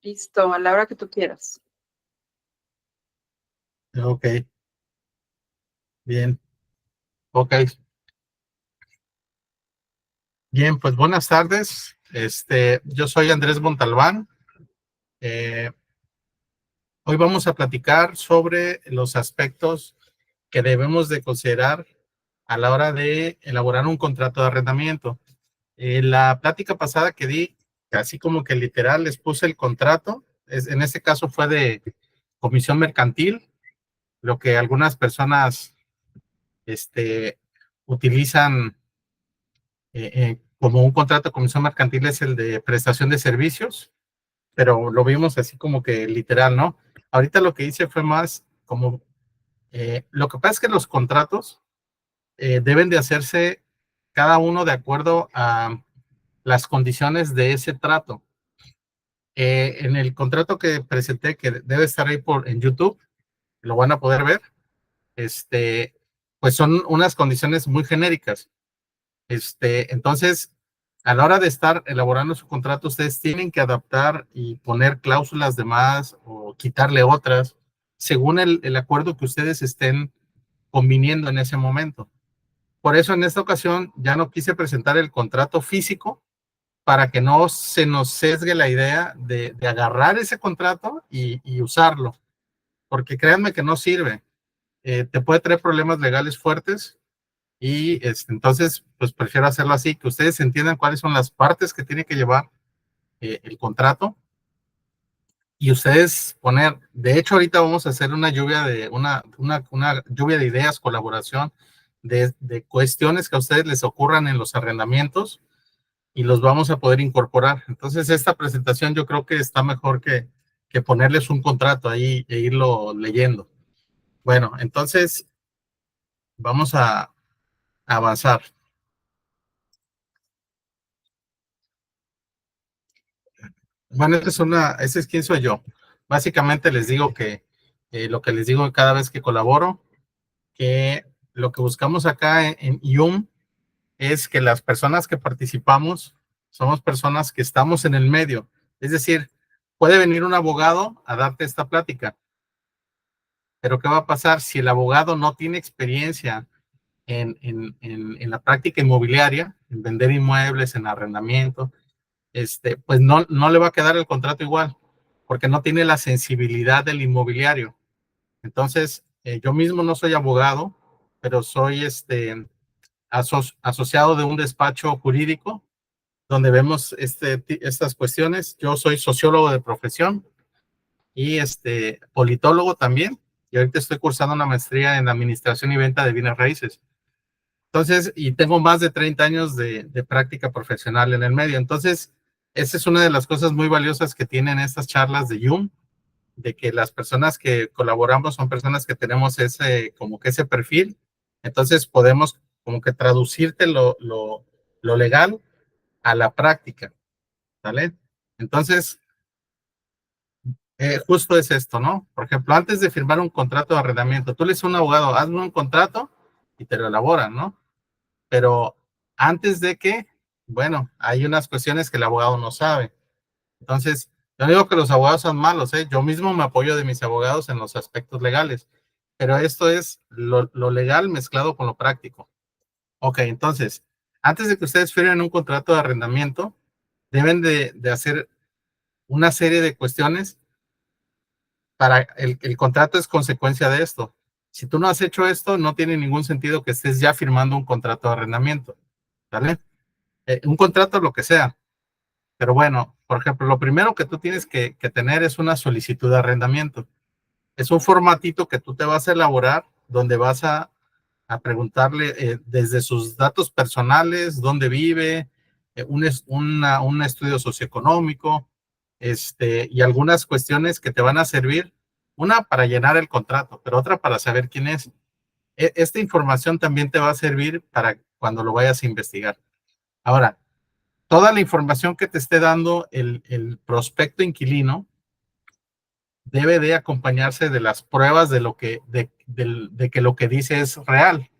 Listo, a la hora que tú quieras. Ok, bien. Ok, bien, pues buenas tardes. Yo soy Andrés Montalbán. Eh, Hoy vamos a platicar sobre los aspectos que debemos de considerar a la hora de elaborar un contrato de arrendamiento. La plática pasada que di, así como que literal les puse el contrato, en este caso fue de comisión mercantil, lo que algunas personas utilizan como un contrato de comisión mercantil es el de prestación de servicios, pero lo vimos así como que literal, ¿no? Ahorita lo que hice fue más como, lo que pasa es que los contratos deben de hacerse cada uno de acuerdo a las condiciones de ese trato. En el contrato que presenté, que debe estar ahí en YouTube, lo van a poder ver, pues son unas condiciones muy genéricas. Entonces, a la hora de estar elaborando su contrato, ustedes tienen que adaptar y poner cláusulas de más o quitarle otras, según el acuerdo que ustedes estén conviniendo en ese momento. Por eso, en esta ocasión, ya no quise presentar el contrato físico para que no se nos sesgue la idea de agarrar ese contrato y usarlo, porque créanme que no sirve. Te puede traer problemas legales fuertes y entonces, pues prefiero hacerlo así, que ustedes entiendan cuáles son las partes que tiene que llevar el contrato y ustedes poner, de hecho ahorita vamos a hacer una lluvia de, una lluvia de ideas, colaboración, de cuestiones que a ustedes les ocurran en los arrendamientos y los vamos a poder incorporar. Entonces esta presentación yo creo que está mejor que ponerles un contrato ahí e irlo leyendo. Bueno, entonces vamos a avanzar. Bueno, esa es quién soy yo. Básicamente les digo que lo que les digo cada vez que colaboro, que lo que buscamos acá en IUM es que las personas que participamos somos personas que estamos en el medio. Es decir, puede venir un abogado a darte esta plática, pero ¿qué va a pasar si el abogado no tiene experiencia en la práctica inmobiliaria, en vender inmuebles, en arrendamiento? Pues no le va a quedar el contrato igual, porque no tiene la sensibilidad del inmobiliario. Entonces, yo mismo no soy abogado, pero soy asociado de un despacho jurídico donde vemos estas cuestiones. Yo soy sociólogo de profesión y politólogo también, y ahorita estoy cursando una maestría en administración y venta de bienes raíces. Entonces, y tengo más de 30 años de práctica profesional en el medio. Entonces, esa es una de las cosas muy valiosas que tienen estas charlas de Jung, de que las personas que colaboramos son personas que tenemos como que ese perfil. Entonces, podemos como que traducirte lo legal a la práctica, ¿vale? Entonces, justo es esto, ¿no? Por ejemplo, antes de firmar un contrato de arrendamiento, tú le dices a un abogado, hazme un contrato y te lo elaboran, ¿no? Pero antes de que, bueno, hay unas cuestiones que el abogado no sabe. Entonces, yo no digo que los abogados son malos, ¿eh? Yo mismo me apoyo de mis abogados en los aspectos legales, pero esto es lo legal mezclado con lo práctico. Ok, entonces, antes de que ustedes firmen un contrato de arrendamiento, deben de hacer una serie de cuestiones para el contrato es consecuencia de esto. Si tú no has hecho esto, no tiene ningún sentido que estés ya firmando un contrato de arrendamiento, ¿vale? Un contrato, lo que sea. Pero bueno, por ejemplo, lo primero que tú tienes que tener es una solicitud de arrendamiento. Es un formatito que tú te vas a elaborar donde vas a preguntarle desde sus datos personales, dónde vive, un estudio socioeconómico, y algunas cuestiones que te van a servir, una para llenar el contrato, pero otra para saber quién es. Esta información también te va a servir para cuando lo vayas a investigar. Ahora, toda la información que te esté dando el prospecto inquilino debe de acompañarse de las pruebas de que lo que dice es real.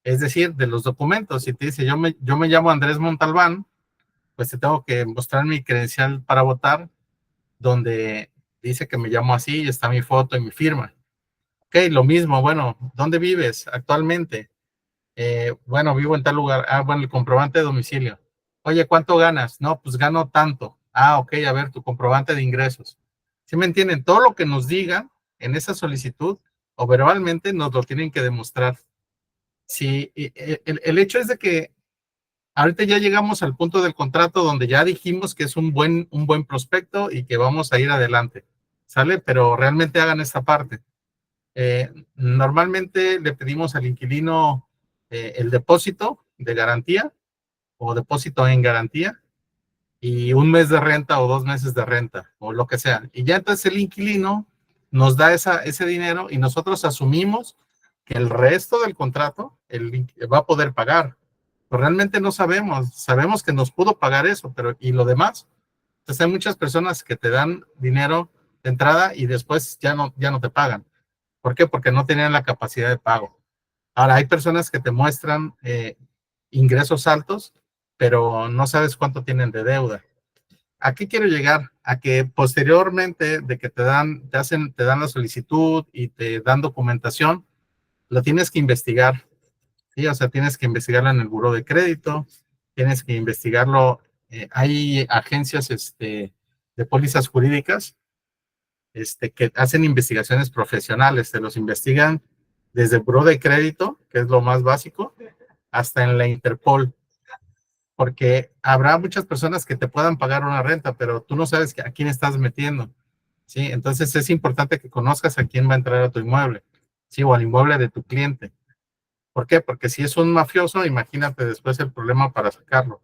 Es decir, de los documentos. Si te dice, yo me llamo Andrés Montalbán, pues te tengo que mostrar mi credencial para votar donde dice que me llamo así y está mi foto y mi firma. Ok, lo mismo, bueno, ¿dónde vives actualmente? Bueno, vivo en tal lugar. Ah, bueno, el comprobante de domicilio. Oye, ¿cuánto ganas? No, pues gano tanto. Ah, ok, a ver, tu comprobante de ingresos. ¿Sí me entienden? Todo lo que nos digan en esa solicitud o verbalmente nos lo tienen que demostrar. Sí, el hecho es de que ahorita ya llegamos al punto del contrato donde ya dijimos que es un buen prospecto y que vamos a ir adelante, ¿sale? Pero realmente hagan esta parte. Normalmente le pedimos al inquilino el depósito de garantía o depósito en garantía y un mes de renta o 2 meses de renta o lo que sea. Y ya entonces el inquilino nos da ese dinero y nosotros asumimos que el resto del contrato va a poder pagar. Pero realmente no sabemos, sabemos que nos pudo pagar eso, pero ¿y lo demás? Entonces hay muchas personas que te dan dinero de entrada y después ya no te pagan. ¿Por qué? Porque no tenían la capacidad de pago. Ahora, hay personas que te muestran ingresos altos, pero no sabes cuánto tienen de deuda. ¿A qué quiero llegar? A que posteriormente de que te dan la solicitud y te dan documentación, lo tienes que investigar, ¿sí? O sea, tienes que investigarlo en el buró de crédito, tienes que investigarlo. Hay agencias de pólizas jurídicas que hacen investigaciones profesionales, te los investigan desde el buró de crédito, que es lo más básico, hasta en la Interpol, porque habrá muchas personas que te puedan pagar una renta, pero tú no sabes a quién estás metiendo, ¿sí? Entonces es importante que conozcas a quién va a entrar a tu inmueble, ¿sí? O al inmueble de tu cliente. ¿Por qué? Porque si es un mafioso, imagínate después el problema para sacarlo.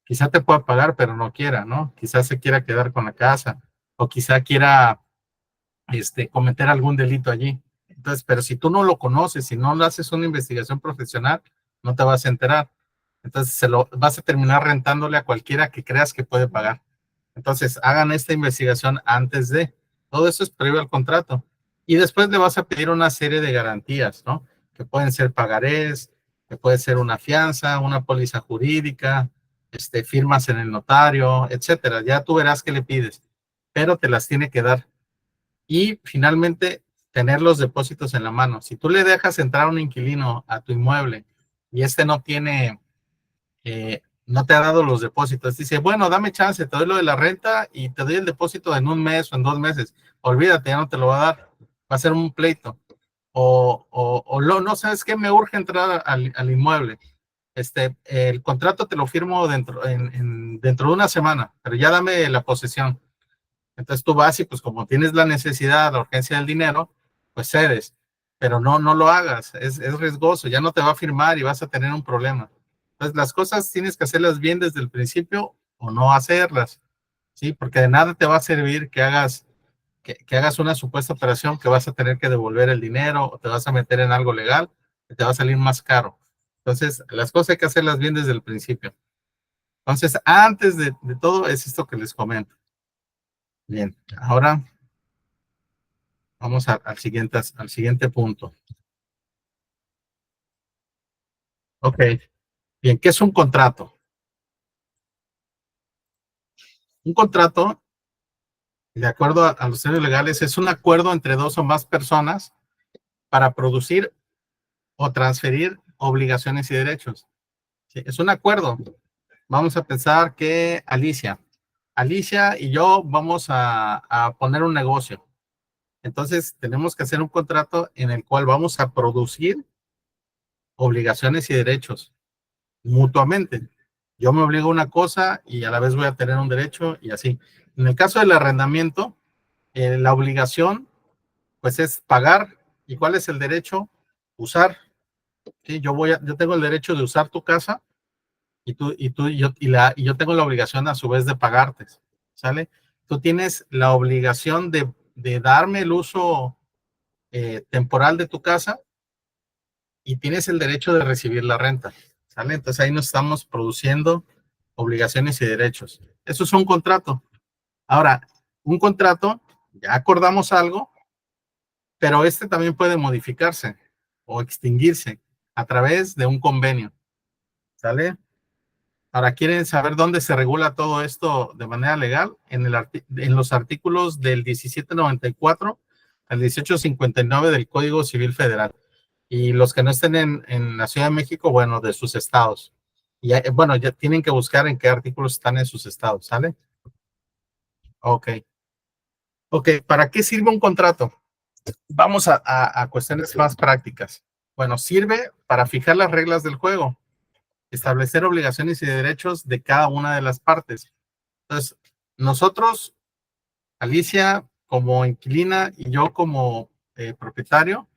Quizá te pueda pagar, pero no quiera, ¿no? Quizás se quiera quedar con la casa, o quizá quiera cometer algún delito allí. Entonces, pero si tú no lo conoces, si no le haces una investigación profesional, no te vas a enterar. Entonces, vas a terminar rentándole a cualquiera que creas que puede pagar. Entonces, hagan esta investigación antes de. Todo eso es previo al contrato. Y después le vas a pedir una serie de garantías, ¿no? Que pueden ser pagarés, que puede ser una fianza, una póliza jurídica, firmas en el notario, etcétera. Ya tú verás qué le pides, pero te las tiene que dar. Y finalmente, tener los depósitos en la mano. Si tú le dejas entrar a un inquilino a tu inmueble y no tiene, no te ha dado los depósitos, dice, bueno, dame chance, te doy lo de la renta y te doy el depósito en un mes o en 2 meses. Olvídate, ya no te lo va a dar. Va a ser un pleito. No sabes qué, me urge entrar al inmueble. El contrato te lo firmo dentro de una semana, pero ya dame la posesión. Entonces tú vas y pues como tienes la necesidad, la urgencia del dinero, pues cedes, pero no lo hagas, es riesgoso, ya no te va a firmar y vas a tener un problema. Entonces las cosas tienes que hacerlas bien desde el principio o no hacerlas, ¿sí? Porque de nada te va a servir que hagas una supuesta operación que vas a tener que devolver el dinero o te vas a meter en algo legal que te va a salir más caro. Entonces las cosas hay que hacerlas bien desde el principio. Entonces, antes de todo es esto que les comento. Bien, ahora vamos al siguiente punto. Ok, bien, ¿qué es un contrato? Un contrato, de acuerdo a los términos legales, es un acuerdo entre dos o más personas para producir o transferir obligaciones y derechos. Sí, es un acuerdo. Vamos a pensar que Alicia y yo vamos a poner un negocio. Entonces, tenemos que hacer un contrato en el cual vamos a producir obligaciones y derechos mutuamente. Yo me obligo a una cosa y a la vez voy a tener un derecho y así. En el caso del arrendamiento, la obligación, pues es pagar. ¿Y cuál es el derecho? Usar. ¿Sí? Yo tengo el derecho de usar tu casa y yo tengo la obligación a su vez de pagarte. ¿Sale? Tú tienes la obligación de darme el uso temporal de tu casa y tienes el derecho de recibir la renta. ¿Sale? Entonces ahí nos estamos produciendo obligaciones y derechos. Eso es un contrato. Ahora, un contrato, ya acordamos algo, pero también puede modificarse o extinguirse a través de un convenio. ¿Sale? Ahora, ¿quieren saber dónde se regula todo esto de manera legal? En los artículos del 1794 al 1859 del Código Civil Federal. Y los que no estén en la Ciudad de México, bueno, de sus estados. Y bueno, ya tienen que buscar en qué artículos están en sus estados, ¿sale? Ok. Ok, ¿para qué sirve un contrato? Vamos a cuestiones más prácticas. Bueno, sirve para fijar las reglas del juego, establecer obligaciones y derechos de cada una de las partes. Entonces, nosotros, Alicia como inquilina y yo como propietario,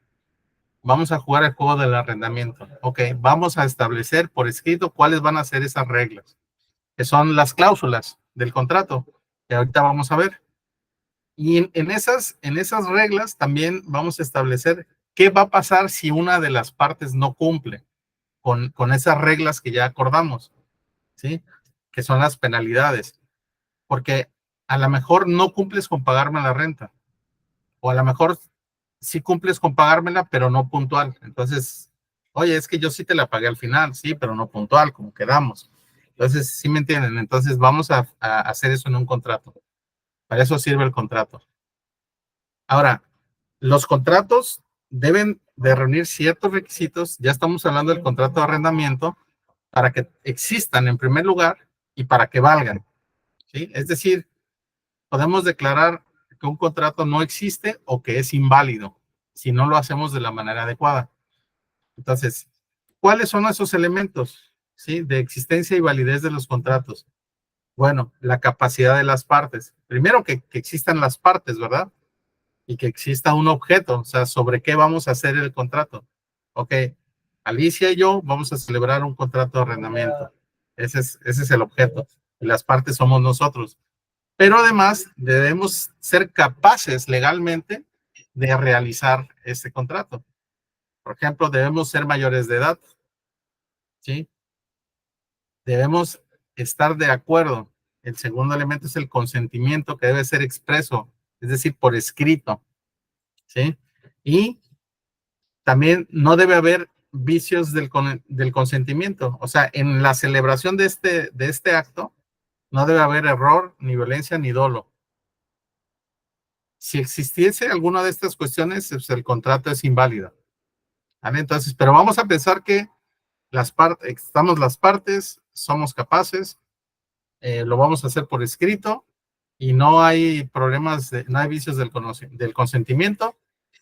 vamos a jugar el juego del arrendamiento. Ok, vamos a establecer por escrito cuáles van a ser esas reglas, que son las cláusulas del contrato, que ahorita vamos a ver. Y en esas reglas también vamos a establecer qué va a pasar si una de las partes no cumple con esas reglas que ya acordamos, ¿sí? Que son las penalidades. Porque a lo mejor no cumples con pagarme la renta, o a lo mejor sí cumples con pagármela, pero no puntual. Entonces, oye, es que yo sí te la pagué al final, sí, pero no puntual, como quedamos. Entonces, sí me entienden. Entonces, vamos a hacer eso en un contrato. Para eso sirve el contrato. Ahora, los contratos deben de reunir ciertos requisitos. Ya estamos hablando del contrato de arrendamiento para que existan en primer lugar y para que valgan, ¿sí? Es decir, podemos declarar que un contrato no existe o que es inválido si no lo hacemos de la manera adecuada. Entonces, ¿cuáles son esos elementos, sí, de existencia y validez de los contratos? Bueno, la capacidad de las partes. Primero que existan las partes, ¿verdad? Y que exista un objeto, o sea, sobre qué vamos a hacer el contrato. Ok, Alicia y yo vamos a celebrar un contrato de arrendamiento. Ese es el objeto. Y las partes somos nosotros. Pero además debemos ser capaces legalmente de realizar este contrato. Por ejemplo, debemos ser mayores de edad, ¿sí? Debemos estar de acuerdo. El segundo elemento es el consentimiento que debe ser expreso, es decir, por escrito, ¿sí? Y también no debe haber vicios del consentimiento. O sea, en la celebración de este acto, no debe haber error, ni violencia, ni dolo. Si existiese alguna de estas cuestiones, pues el contrato es inválido. ¿Vale? Entonces, pero vamos a pensar que estamos las partes, somos capaces, lo vamos a hacer por escrito y no hay problemas, no hay vicios del consentimiento,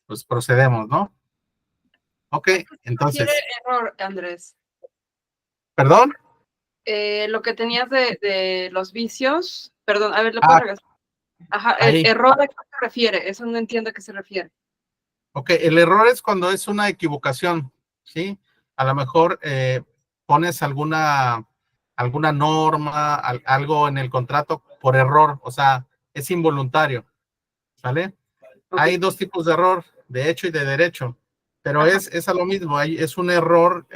pues procedemos, ¿no? Ok, Refiere entonces, error, Andrés. perdón. Lo que tenías de los vicios, perdón, a ver, ¿lo puedo Ah, regresar? Ajá, el ahí. error, ¿a qué se refiere? Eso no entiendo a qué se refiere. Ok, el error es cuando es una equivocación, ¿sí? A lo mejor pones alguna norma, algo en el contrato por error, o sea, es involuntario, ¿sale? Ok, Hay dos tipos de error, de hecho y de derecho, pero ajá, es a lo mismo, es un error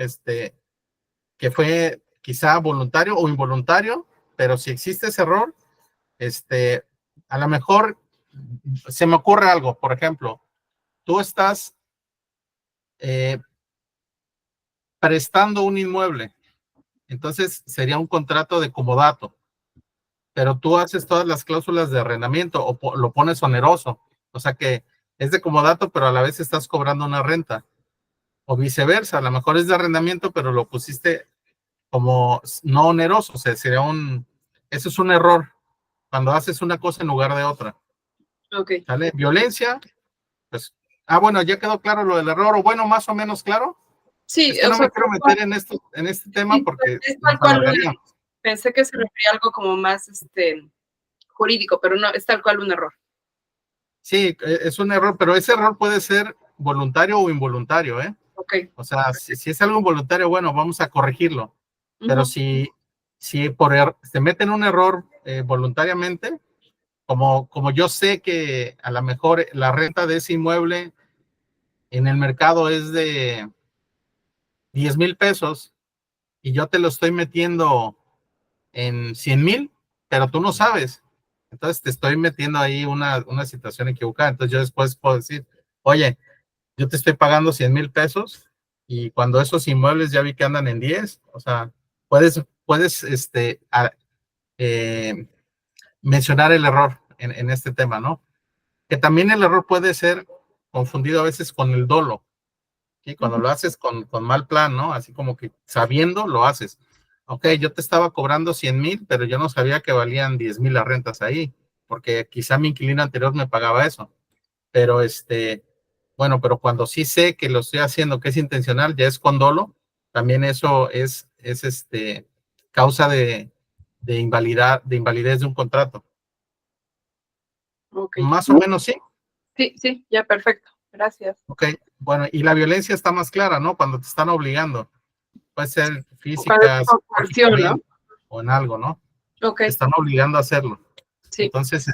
que fue quizá voluntario o involuntario, pero si existe ese error, a lo mejor se me ocurre algo, por ejemplo, tú estás eh, prestando un inmueble, entonces sería un contrato de comodato, pero tú haces todas las cláusulas de arrendamiento o lo pones oneroso, o sea que es de comodato, pero a la vez estás cobrando una renta, o viceversa, a lo mejor es de arrendamiento, pero lo pusiste como no oneroso, o sea, eso es un error, cuando haces una cosa en lugar de otra, ok. ¿sale? Violencia, pues, bueno, ya quedó claro lo del error, o bueno, más o menos claro. Sí, Es que o no sea, me quiero meter en este tema sí, porque es tal nos cual alargaríamos. pensé que se refería a algo como más jurídico, pero no, es tal cual un error. Sí, es un error, pero ese error puede ser voluntario o involuntario, ¿eh? Ok. O sea, si es algo involuntario, bueno, vamos a corregirlo. Pero Ujú. si se meten un error voluntariamente, como yo sé que a lo mejor la renta de ese inmueble en el mercado es de 10,000 pesos y yo te lo estoy metiendo en 100,000, pero tú no sabes. Entonces te estoy metiendo ahí una situación equivocada. Entonces yo después puedo decir, oye, yo te estoy pagando 100,000 pesos y cuando esos inmuebles ya vi que andan en 10, o sea, puedes puedes mencionar el error en este tema, ¿no? Que también el error puede ser confundido a veces con el dolo, ¿sí? Cuando lo haces con mal plan, ¿no? Así como que sabiendo lo haces. Ok, yo te estaba cobrando 100,000, pero yo no sabía que valían 10,000 las rentas ahí, porque quizá mi inquilino anterior me pagaba eso. Pero bueno, pero cuando sí sé que lo estoy haciendo, que es intencional, ya es con dolo, también eso es causa de invalidez de un contrato. Ok. Más o menos sí. Sí, sí, ya, perfecto. Gracias. Ok, bueno, y la violencia está más clara, ¿no? Cuando te están obligando. Puede ser Cuando es física, por coerción, ¿no? psicológicamente o en algo, ¿no? Ok, Te están obligando a hacerlo. sí. Entonces,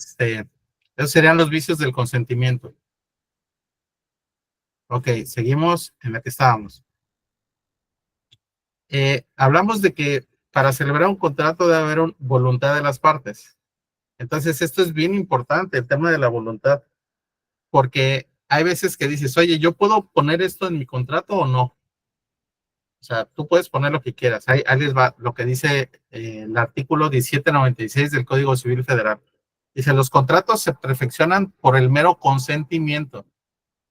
esos serían los vicios del consentimiento. Ok, seguimos en la que estábamos. Hablamos de que para celebrar un contrato debe haber voluntad de las partes. Entonces, esto es bien importante, el tema de la voluntad, porque hay veces que dices, oye, ¿yo puedo poner esto en mi contrato o no? O sea, tú puedes poner lo que quieras. Ahí les va lo que dice el artículo 1796 del Código Civil Federal. Dice, los contratos se perfeccionan por el mero consentimiento,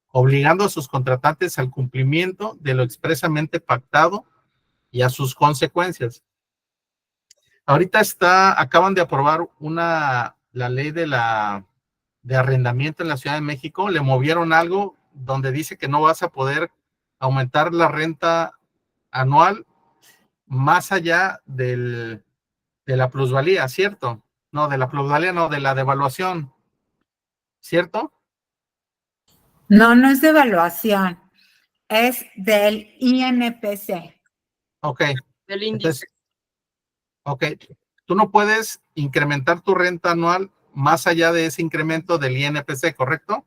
obligando a sus contratantes al cumplimiento de lo expresamente pactado y a sus consecuencias. Ahorita acaban de aprobar la ley de arrendamiento en la Ciudad de México, le movieron algo donde dice que no vas a poder aumentar la renta anual más allá de la plusvalía, ¿cierto? No, de la plusvalía, no, de la devaluación, ¿cierto? No, no es de evaluación, es del INPC. Ok, Del índice. entonces, ok, tú no puedes incrementar tu renta anual más allá de ese incremento del INPC, ¿correcto?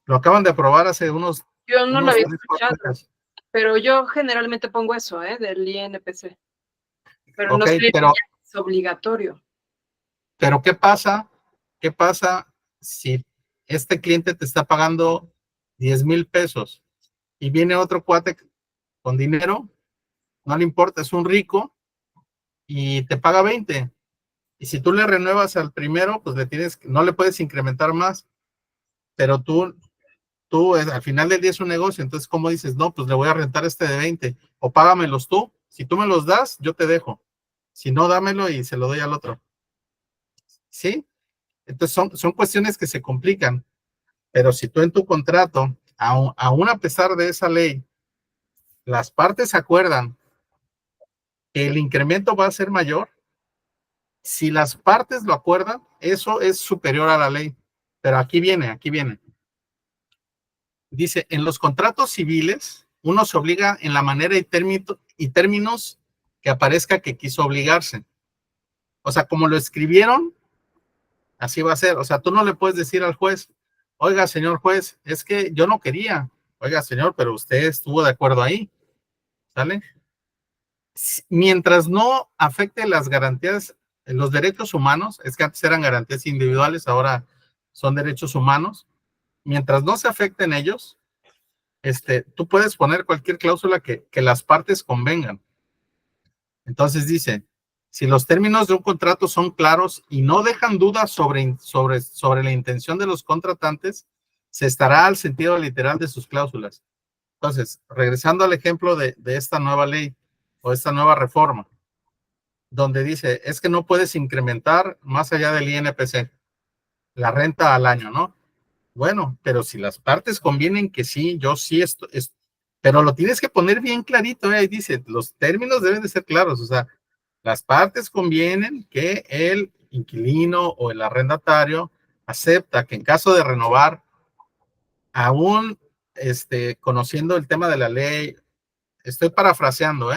Lo acaban de aprobar hace Yo no lo había 3, 4 escuchado, días. pero yo generalmente pongo eso, del INPC. Pero no Ok, sé si pero ya es obligatorio. ¿qué pasa? ¿Qué pasa si este cliente te está pagando 10,000 pesos y viene otro cuate con dinero? No le importa, es un rico y te paga 20. Y si tú le renuevas al primero, pues no le puedes incrementar más, pero al final del día es un negocio, entonces ¿cómo dices? No, pues le voy a rentar este de 20 o págamelos tú. Si tú me los das, yo te dejo. Si no, dámelo y se lo doy al otro. ¿Sí? Entonces son cuestiones que se complican, pero si tú en tu contrato, aún a pesar de esa ley, las partes acuerdan que el incremento va a ser mayor, si las partes lo acuerdan, eso es superior a la ley. Pero aquí viene. Dice, en los contratos civiles, uno se obliga en la manera y términos que aparezca que quiso obligarse. O sea, como lo escribieron, así va a ser. O sea, tú no le puedes decir al juez, oiga, señor juez, es que yo no quería. Oiga, señor, pero usted estuvo de acuerdo ahí. ¿Sale? Mientras no afecte las garantías, los derechos humanos, es que antes eran garantías individuales, ahora son derechos humanos. Mientras no se afecten ellos, tú puedes poner cualquier cláusula que las partes convengan. Entonces dice, si los términos de un contrato son claros y no dejan dudas sobre la intención de los contratantes, se estará al sentido literal de sus cláusulas. Entonces, regresando al ejemplo de esta nueva ley o esta nueva reforma, donde dice, es que no puedes incrementar más allá del INPC, la renta al año, ¿no? Bueno, pero si las partes convienen que sí, yo sí pero lo tienes que poner bien clarito, ahí dice, los términos deben de ser claros, o sea, las partes convienen que el inquilino o el arrendatario acepta que en caso de renovar, aún conociendo el tema de la ley, estoy parafraseando,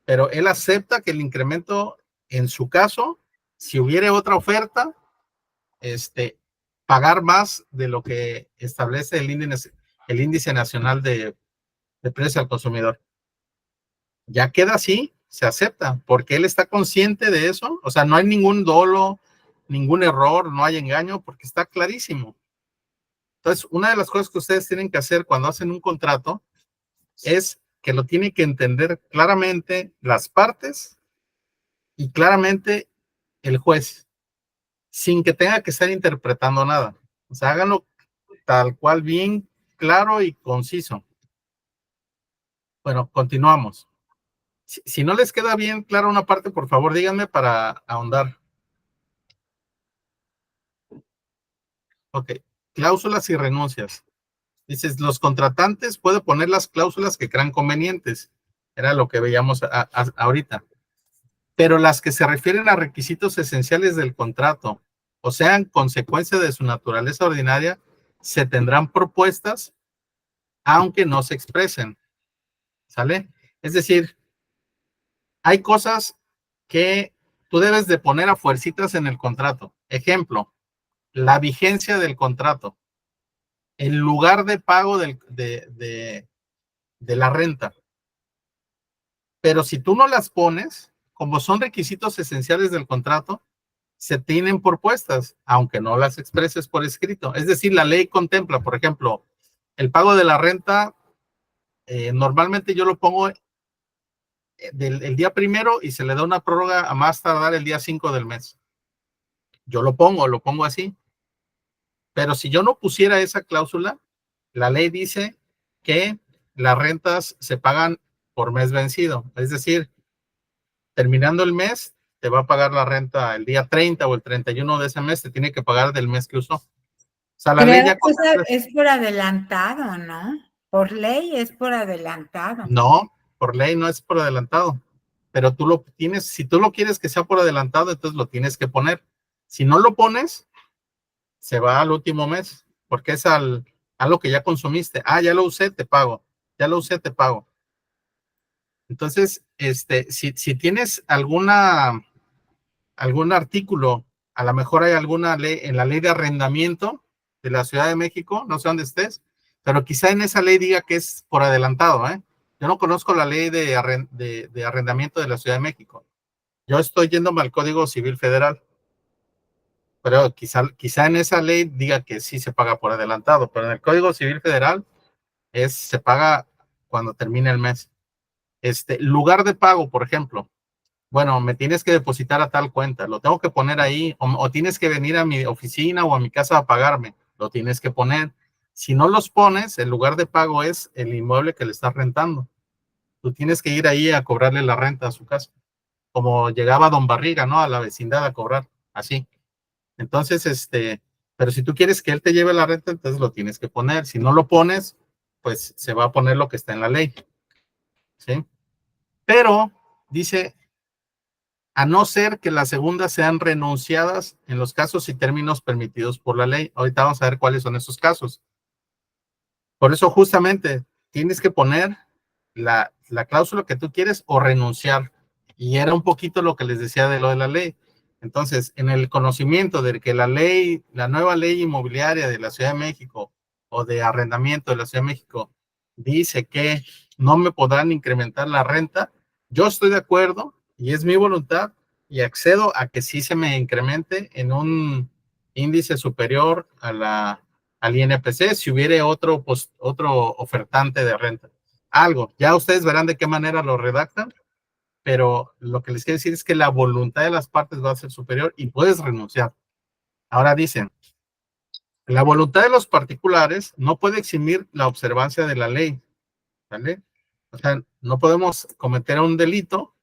pero él acepta que el incremento, en su caso, si hubiere otra oferta, pagar más de lo que establece el índice nacional de precio al consumidor. Ya queda así, se acepta, porque él está consciente de eso, o sea, no hay ningún dolo, ningún error, no hay engaño, porque está clarísimo. Entonces, una de las cosas que ustedes tienen que hacer cuando hacen un contrato es que lo tiene que entender claramente las partes y claramente el juez, sin que tenga que estar interpretando nada. O sea, háganlo tal cual, bien claro y conciso. Bueno, continuamos. Si no les queda bien clara una parte, por favor, díganme para ahondar. Ok, cláusulas y renuncias. Dices, los contratantes pueden poner las cláusulas que crean convenientes. Era lo que veíamos ahorita. Pero las que se refieren a requisitos esenciales del contrato, o sean consecuencia de su naturaleza ordinaria, se tendrán propuestas, aunque no se expresen. ¿Sale? Es decir, hay cosas que tú debes de poner a fuercitas en el contrato. Ejemplo, la vigencia del contrato, el lugar de pago de la renta. Pero si tú no las pones, como son requisitos esenciales del contrato, se tienen propuestas, aunque no las expreses por escrito. Es decir, la ley contempla, por ejemplo, el pago de la renta, normalmente yo lo pongo el día primero y se le da una prórroga a más tardar el día 5 del mes. Yo lo pongo así. Pero si yo no pusiera esa cláusula, la ley dice que las rentas se pagan por mes vencido. Es decir, terminando el mes, te va a pagar la renta el día 30 o el 31 de ese mes, te tiene que pagar del mes que usó. O sea, la ley Creo ya que eso es por adelantado, ¿no? Por ley es por adelantado. No, por ley no es por adelantado. Pero tú lo tienes, si tú lo quieres que sea por adelantado, entonces lo tienes que poner. Si no lo pones, se va al último mes, porque es algo que ya consumiste. Ah, ya lo usé, te pago. Ya lo usé, te pago. Entonces, si tienes algún artículo, a lo mejor hay alguna ley, en la ley de arrendamiento de la Ciudad de México, no sé dónde estés, pero quizá en esa ley diga que es por adelantado, ¿eh? Yo no conozco la ley de arrendamiento de la Ciudad de México. Yo estoy yéndome al Código Civil Federal, pero quizá en esa ley diga que sí se paga por adelantado, pero en el Código Civil Federal se paga cuando termine el mes. Lugar de pago, por ejemplo. Bueno, me tienes que depositar a tal cuenta, lo tengo que poner ahí, o tienes que venir a mi oficina o a mi casa a pagarme, lo tienes que poner. Si no los pones, el lugar de pago es el inmueble que le estás rentando. Tú tienes que ir ahí a cobrarle la renta a su casa, como llegaba Don Barriga, ¿no? A la vecindad a cobrar, así. Entonces, pero si tú quieres que él te lleve la renta, entonces lo tienes que poner. Si no lo pones, pues se va a poner lo que está en la ley, ¿sí? Pero dice, a no ser que las segundas sean renunciadas en los casos y términos permitidos por la ley. Ahorita vamos a ver cuáles son esos casos. Por eso justamente tienes que poner la cláusula que tú quieres o renunciar. Y era un poquito lo que les decía de lo de la ley. Entonces, en el conocimiento de que la nueva ley inmobiliaria de la Ciudad de México o de arrendamiento de la Ciudad de México dice que no me podrán incrementar la renta, yo estoy de acuerdo y es mi voluntad y accedo a que sí se me incremente en un índice superior al INPC si hubiere otro ofertante de renta. Algo, ya ustedes verán de qué manera lo redactan, pero lo que les quiero decir es que la voluntad de las partes va a ser superior y puedes renunciar. Ahora dicen, la voluntad de los particulares no puede eximir la observancia de la ley, ¿vale? O sea, no podemos cometer un delito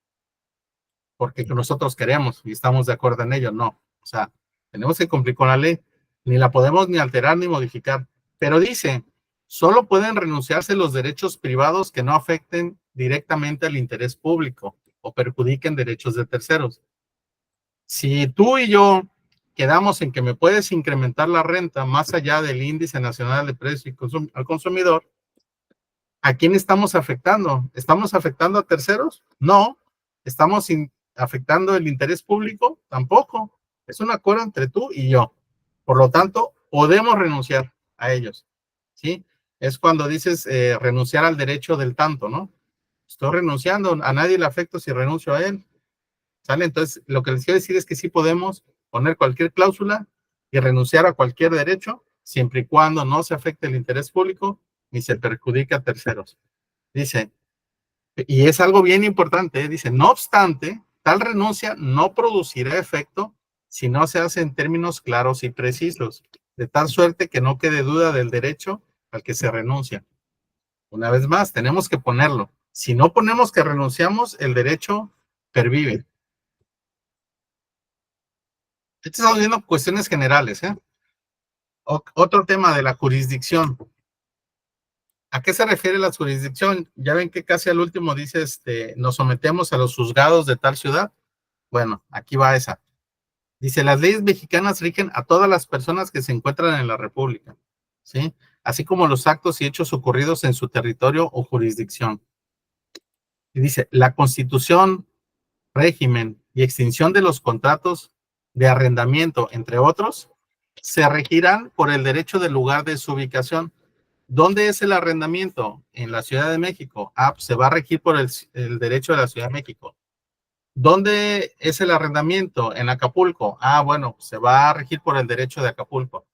porque nosotros queremos y estamos de acuerdo en ello, no. O sea, tenemos que cumplir con la ley, ni la podemos ni alterar ni modificar. Pero dice, solo pueden renunciarse los derechos privados que no afecten directamente al interés público o perjudiquen derechos de terceros. Si tú y yo quedamos en que me puedes incrementar la renta más allá del índice nacional de precios al consumidor, ¿a quién estamos afectando? ¿Estamos afectando a terceros? No. ¿Estamos afectando el interés público? Tampoco. Es un acuerdo entre tú y yo. Por lo tanto, podemos renunciar a ellos. ¿Sí? Es cuando dices renunciar al derecho del tanto, ¿no? Estoy renunciando, a nadie le afecto si renuncio a él. ¿Sale? Entonces, lo que les quiero decir es que sí podemos poner cualquier cláusula y renunciar a cualquier derecho, siempre y cuando no se afecte el interés público ni se perjudique a terceros. Dice, Y es algo bien importante, dice, no obstante, tal renuncia no producirá efecto si no se hace en términos claros y precisos, de tal suerte que no quede duda del derecho al que se renuncia. Una vez más, tenemos que ponerlo. Si no ponemos que renunciamos, el derecho pervive. Estamos viendo cuestiones generales, ¿eh? Otro tema de la jurisdicción. ¿A qué se refiere la jurisdicción? Ya ven que casi al último dice, nos sometemos a los juzgados de tal ciudad. Bueno, aquí va esa. Dice, las leyes mexicanas rigen a todas las personas que se encuentran en la República, ¿sí? Así como los actos y hechos ocurridos en su territorio o jurisdicción. Y dice, la Constitución, régimen y extinción de los contratos de arrendamiento, entre otros, se regirán por el derecho del lugar de su ubicación. ¿Dónde es el arrendamiento? En la Ciudad de México. Ah, pues se va a regir por el derecho de la Ciudad de México. ¿Dónde es el arrendamiento? En Acapulco. Ah, bueno, se va a regir por el derecho de Acapulco.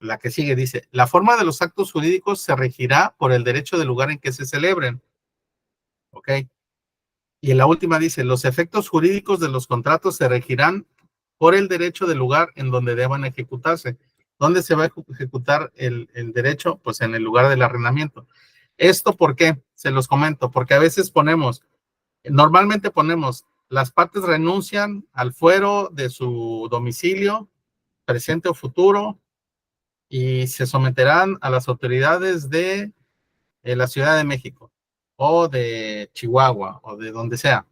La que sigue dice, la forma de los actos jurídicos se regirá por el derecho del lugar en que se celebren. ¿Ok? Y en la última dice, los efectos jurídicos de los contratos se regirán por el derecho del lugar en donde deban ejecutarse. ¿Dónde se va a ejecutar el derecho? Pues en el lugar del arrendamiento. ¿Esto por qué? Se los comento, porque a veces normalmente ponemos, las partes renuncian al fuero de su domicilio, presente o futuro, y se someterán a las autoridades de la Ciudad de México, o de Chihuahua, o de donde sea.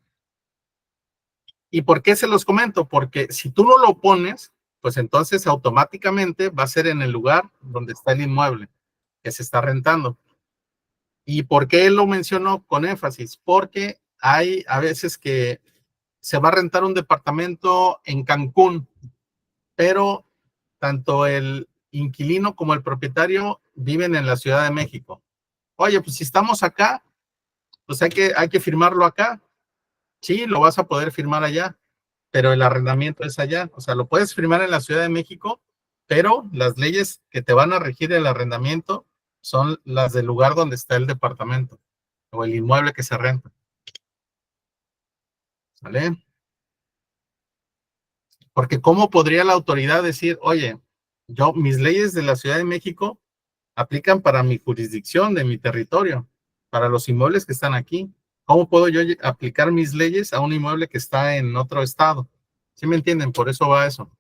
¿Y por qué se los comento? Porque si tú no lo pones, pues entonces automáticamente va a ser en el lugar donde está el inmueble que se está rentando. ¿Y por qué lo menciono con énfasis? Porque hay a veces que se va a rentar un departamento en Cancún, pero tanto el inquilino como el propietario viven en la Ciudad de México. Oye, pues si estamos acá, pues hay que firmarlo acá. Sí, lo vas a poder firmar allá, pero el arrendamiento es allá. O sea, lo puedes firmar en la Ciudad de México, pero las leyes que te van a regir el arrendamiento son las del lugar donde está el departamento o el inmueble que se renta. ¿Vale? Porque ¿cómo podría la autoridad decir, oye, mis leyes de la Ciudad de México aplican para mi jurisdicción, de mi territorio, para los inmuebles que están aquí? ¿Cómo puedo yo aplicar mis leyes a un inmueble que está en otro estado? ¿Sí me entienden? Por eso va eso.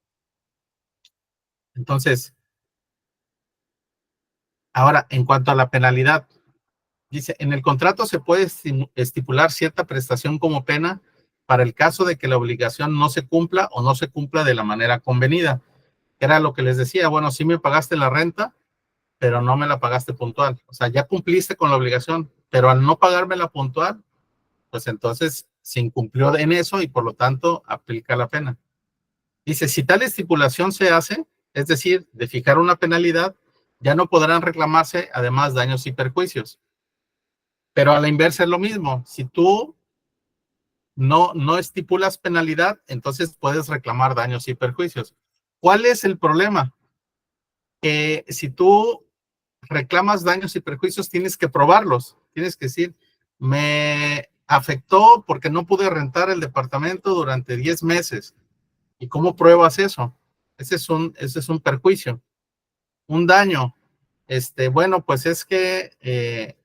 Entonces, ahora, en cuanto a la penalidad, dice, en el contrato se puede estipular cierta prestación como pena para el caso de que la obligación no se cumpla o no se cumpla de la manera convenida. Era lo que les decía, bueno, sí me pagaste la renta, pero no me la pagaste puntual. O sea, ya cumpliste con la obligación, pero al no pagarme la puntual, pues entonces se incumplió en eso y por lo tanto aplica la pena. Dice, si tal estipulación se hace, es decir, de fijar una penalidad, ya no podrán reclamarse además daños y perjuicios. Pero a la inversa es lo mismo. Si tú no estipulas penalidad, entonces puedes reclamar daños y perjuicios. ¿Cuál es el problema? Que si tú reclamas daños y perjuicios, tienes que probarlos. Tienes que decir, me afectó porque no pude rentar el departamento durante 10 meses. ¿Y cómo pruebas eso? Ese es un perjuicio. Un daño. Bueno, pues es que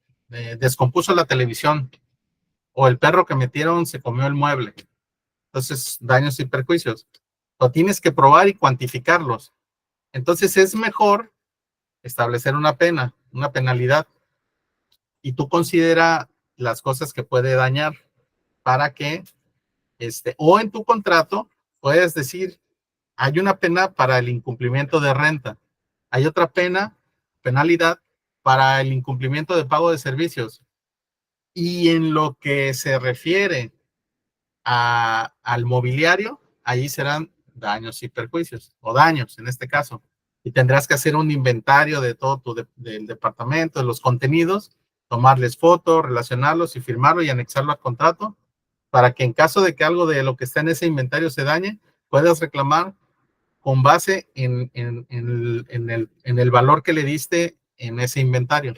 descompuso la televisión o el perro que metieron se comió el mueble. Entonces, daños y perjuicios. Lo tienes que probar y cuantificarlos. Entonces, es mejor establecer una pena, una penalidad, y tú considera las cosas que puede dañar para que, o en tu contrato, puedes decir, hay una pena para el incumplimiento de renta, hay otra penalidad para el incumplimiento de pago de servicios. Y en lo que se refiere al mobiliario, ahí serán daños y perjuicios, o daños en este caso. Y tendrás que hacer un inventario de todo del departamento, de los contenidos, tomarles fotos, relacionarlos y firmarlo y anexarlo al contrato, para que en caso de que algo de lo que está en ese inventario se dañe, puedas reclamar con base en el valor que le diste en ese inventario.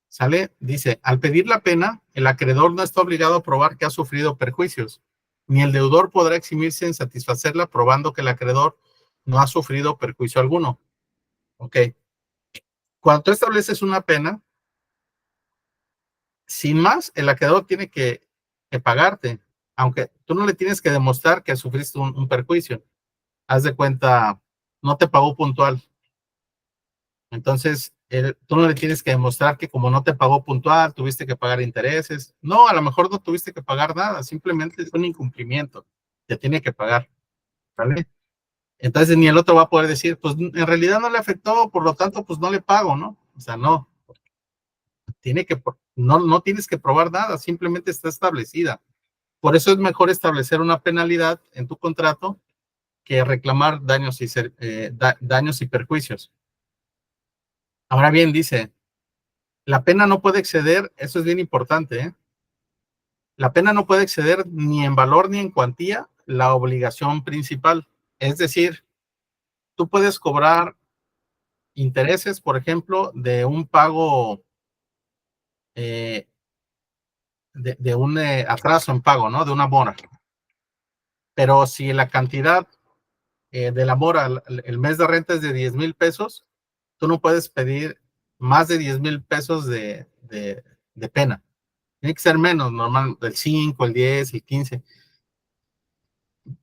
¿Sale? Dice, al pedir la pena, el acreedor no está obligado a probar que ha sufrido perjuicios, ni el deudor podrá eximirse en satisfacerla probando que el acreedor no ha sufrido perjuicio alguno. Ok. Cuando tú estableces una pena, sin más, el acreedor tiene que pagarte, aunque tú no le tienes que demostrar que sufriste un perjuicio. Haz de cuenta, no te pagó puntual. Entonces, tú no le tienes que demostrar que como no te pagó puntual, tuviste que pagar intereses. No, a lo mejor no tuviste que pagar nada, simplemente es un incumplimiento. Te tiene que pagar, ¿vale? Entonces, ni el otro va a poder decir, pues en realidad no le afectó, por lo tanto, pues no le pago, ¿no? O sea, no. No tienes que probar nada, simplemente está establecida. Por eso es mejor establecer una penalidad en tu contrato que reclamar daños y perjuicios. Ahora bien, dice, la pena no puede exceder, eso es bien importante, ¿eh? La pena no puede exceder ni en valor ni en cuantía la obligación principal. Es decir, tú puedes cobrar intereses, por ejemplo, de un pago, de un atraso en pago, ¿no? De una mora. Pero si la cantidad de la mora, el mes de renta es de 10,000 pesos, tú no puedes pedir más de 10,000 pesos de pena. Tiene que ser menos, normal, el 5, el 10, el 15,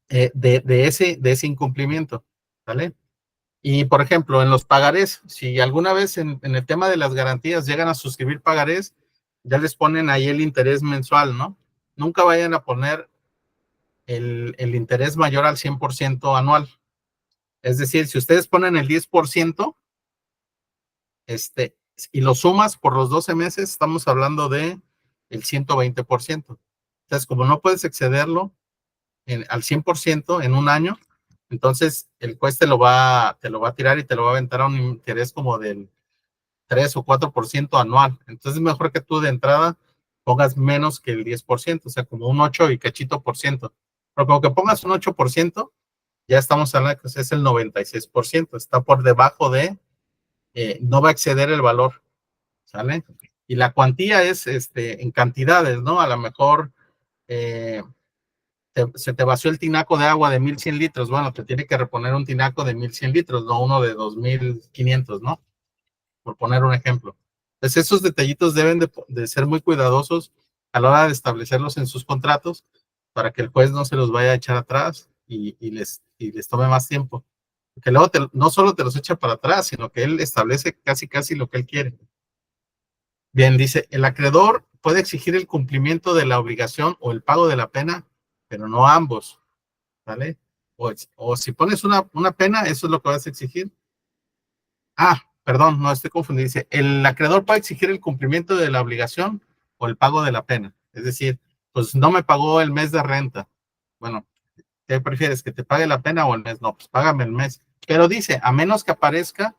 de ese incumplimiento, ¿vale? Y, por ejemplo, en los pagarés, si alguna vez en el tema de las garantías llegan a suscribir pagarés, ya les ponen ahí el interés mensual, ¿no? Nunca vayan a poner el interés mayor al 100% anual. Es decir, si ustedes ponen el 10%, y lo sumas por los 12 meses, estamos hablando de el 120%. Entonces, como no puedes excederlo al 100% en un año, entonces el juez te lo va a tirar y te lo va a aventar a un interés como del 3 o 4% anual. Entonces es mejor que tú de entrada pongas menos que el 10%, o sea, como un 8 y cachito por ciento. Pero como que pongas un 8%, ya estamos hablando que es el 96%, está por debajo no va a exceder el valor, ¿sale? Y la cuantía es en cantidades, ¿no? A lo mejor se te vació el tinaco de agua de 1,100 litros, bueno, te tiene que reponer un tinaco de 1,100 litros, no uno de 2,500, ¿no? Por poner un ejemplo. Entonces, esos detallitos deben de ser muy cuidadosos a la hora de establecerlos en sus contratos para que el juez no se los vaya a echar atrás y les tome más tiempo. Porque luego no solo te los echa para atrás, sino que él establece casi lo que él quiere. Bien, dice, el acreedor puede exigir el cumplimiento de la obligación o el pago de la pena, pero no ambos, ¿vale? O si pones una pena, eso es lo que vas a exigir. Perdón, no estoy confundido. Dice, el acreedor puede exigir el cumplimiento de la obligación o el pago de la pena. Es decir, pues no me pagó el mes de renta. Bueno, ¿qué prefieres? ¿Que te pague la pena o el mes? No, pues págame el mes. Pero dice, a menos que aparezca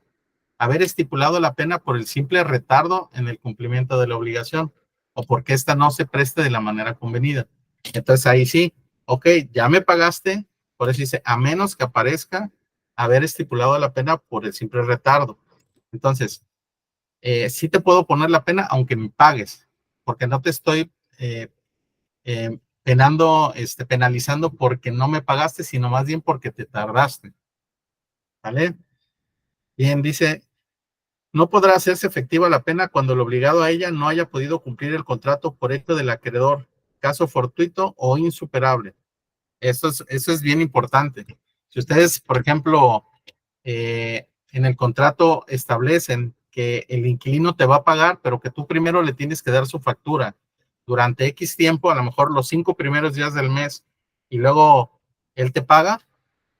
haber estipulado la pena por el simple retardo en el cumplimiento de la obligación o porque ésta no se preste de la manera convenida. Entonces ahí sí, ok, ya me pagaste, por eso dice, a menos que aparezca haber estipulado la pena por el simple retardo. Entonces, sí te puedo poner la pena aunque me pagues, porque no te estoy penalizando porque no me pagaste, sino más bien porque te tardaste. ¿Vale? Bien, dice, no podrá hacerse efectiva la pena cuando el obligado a ella no haya podido cumplir el contrato por hecho del acreedor, caso fortuito o insuperable. Eso es bien importante. Si ustedes, por ejemplo, en el contrato establecen que el inquilino te va a pagar, pero que tú primero le tienes que dar su factura durante X tiempo, a lo mejor los 5 primeros días del mes, y luego él te paga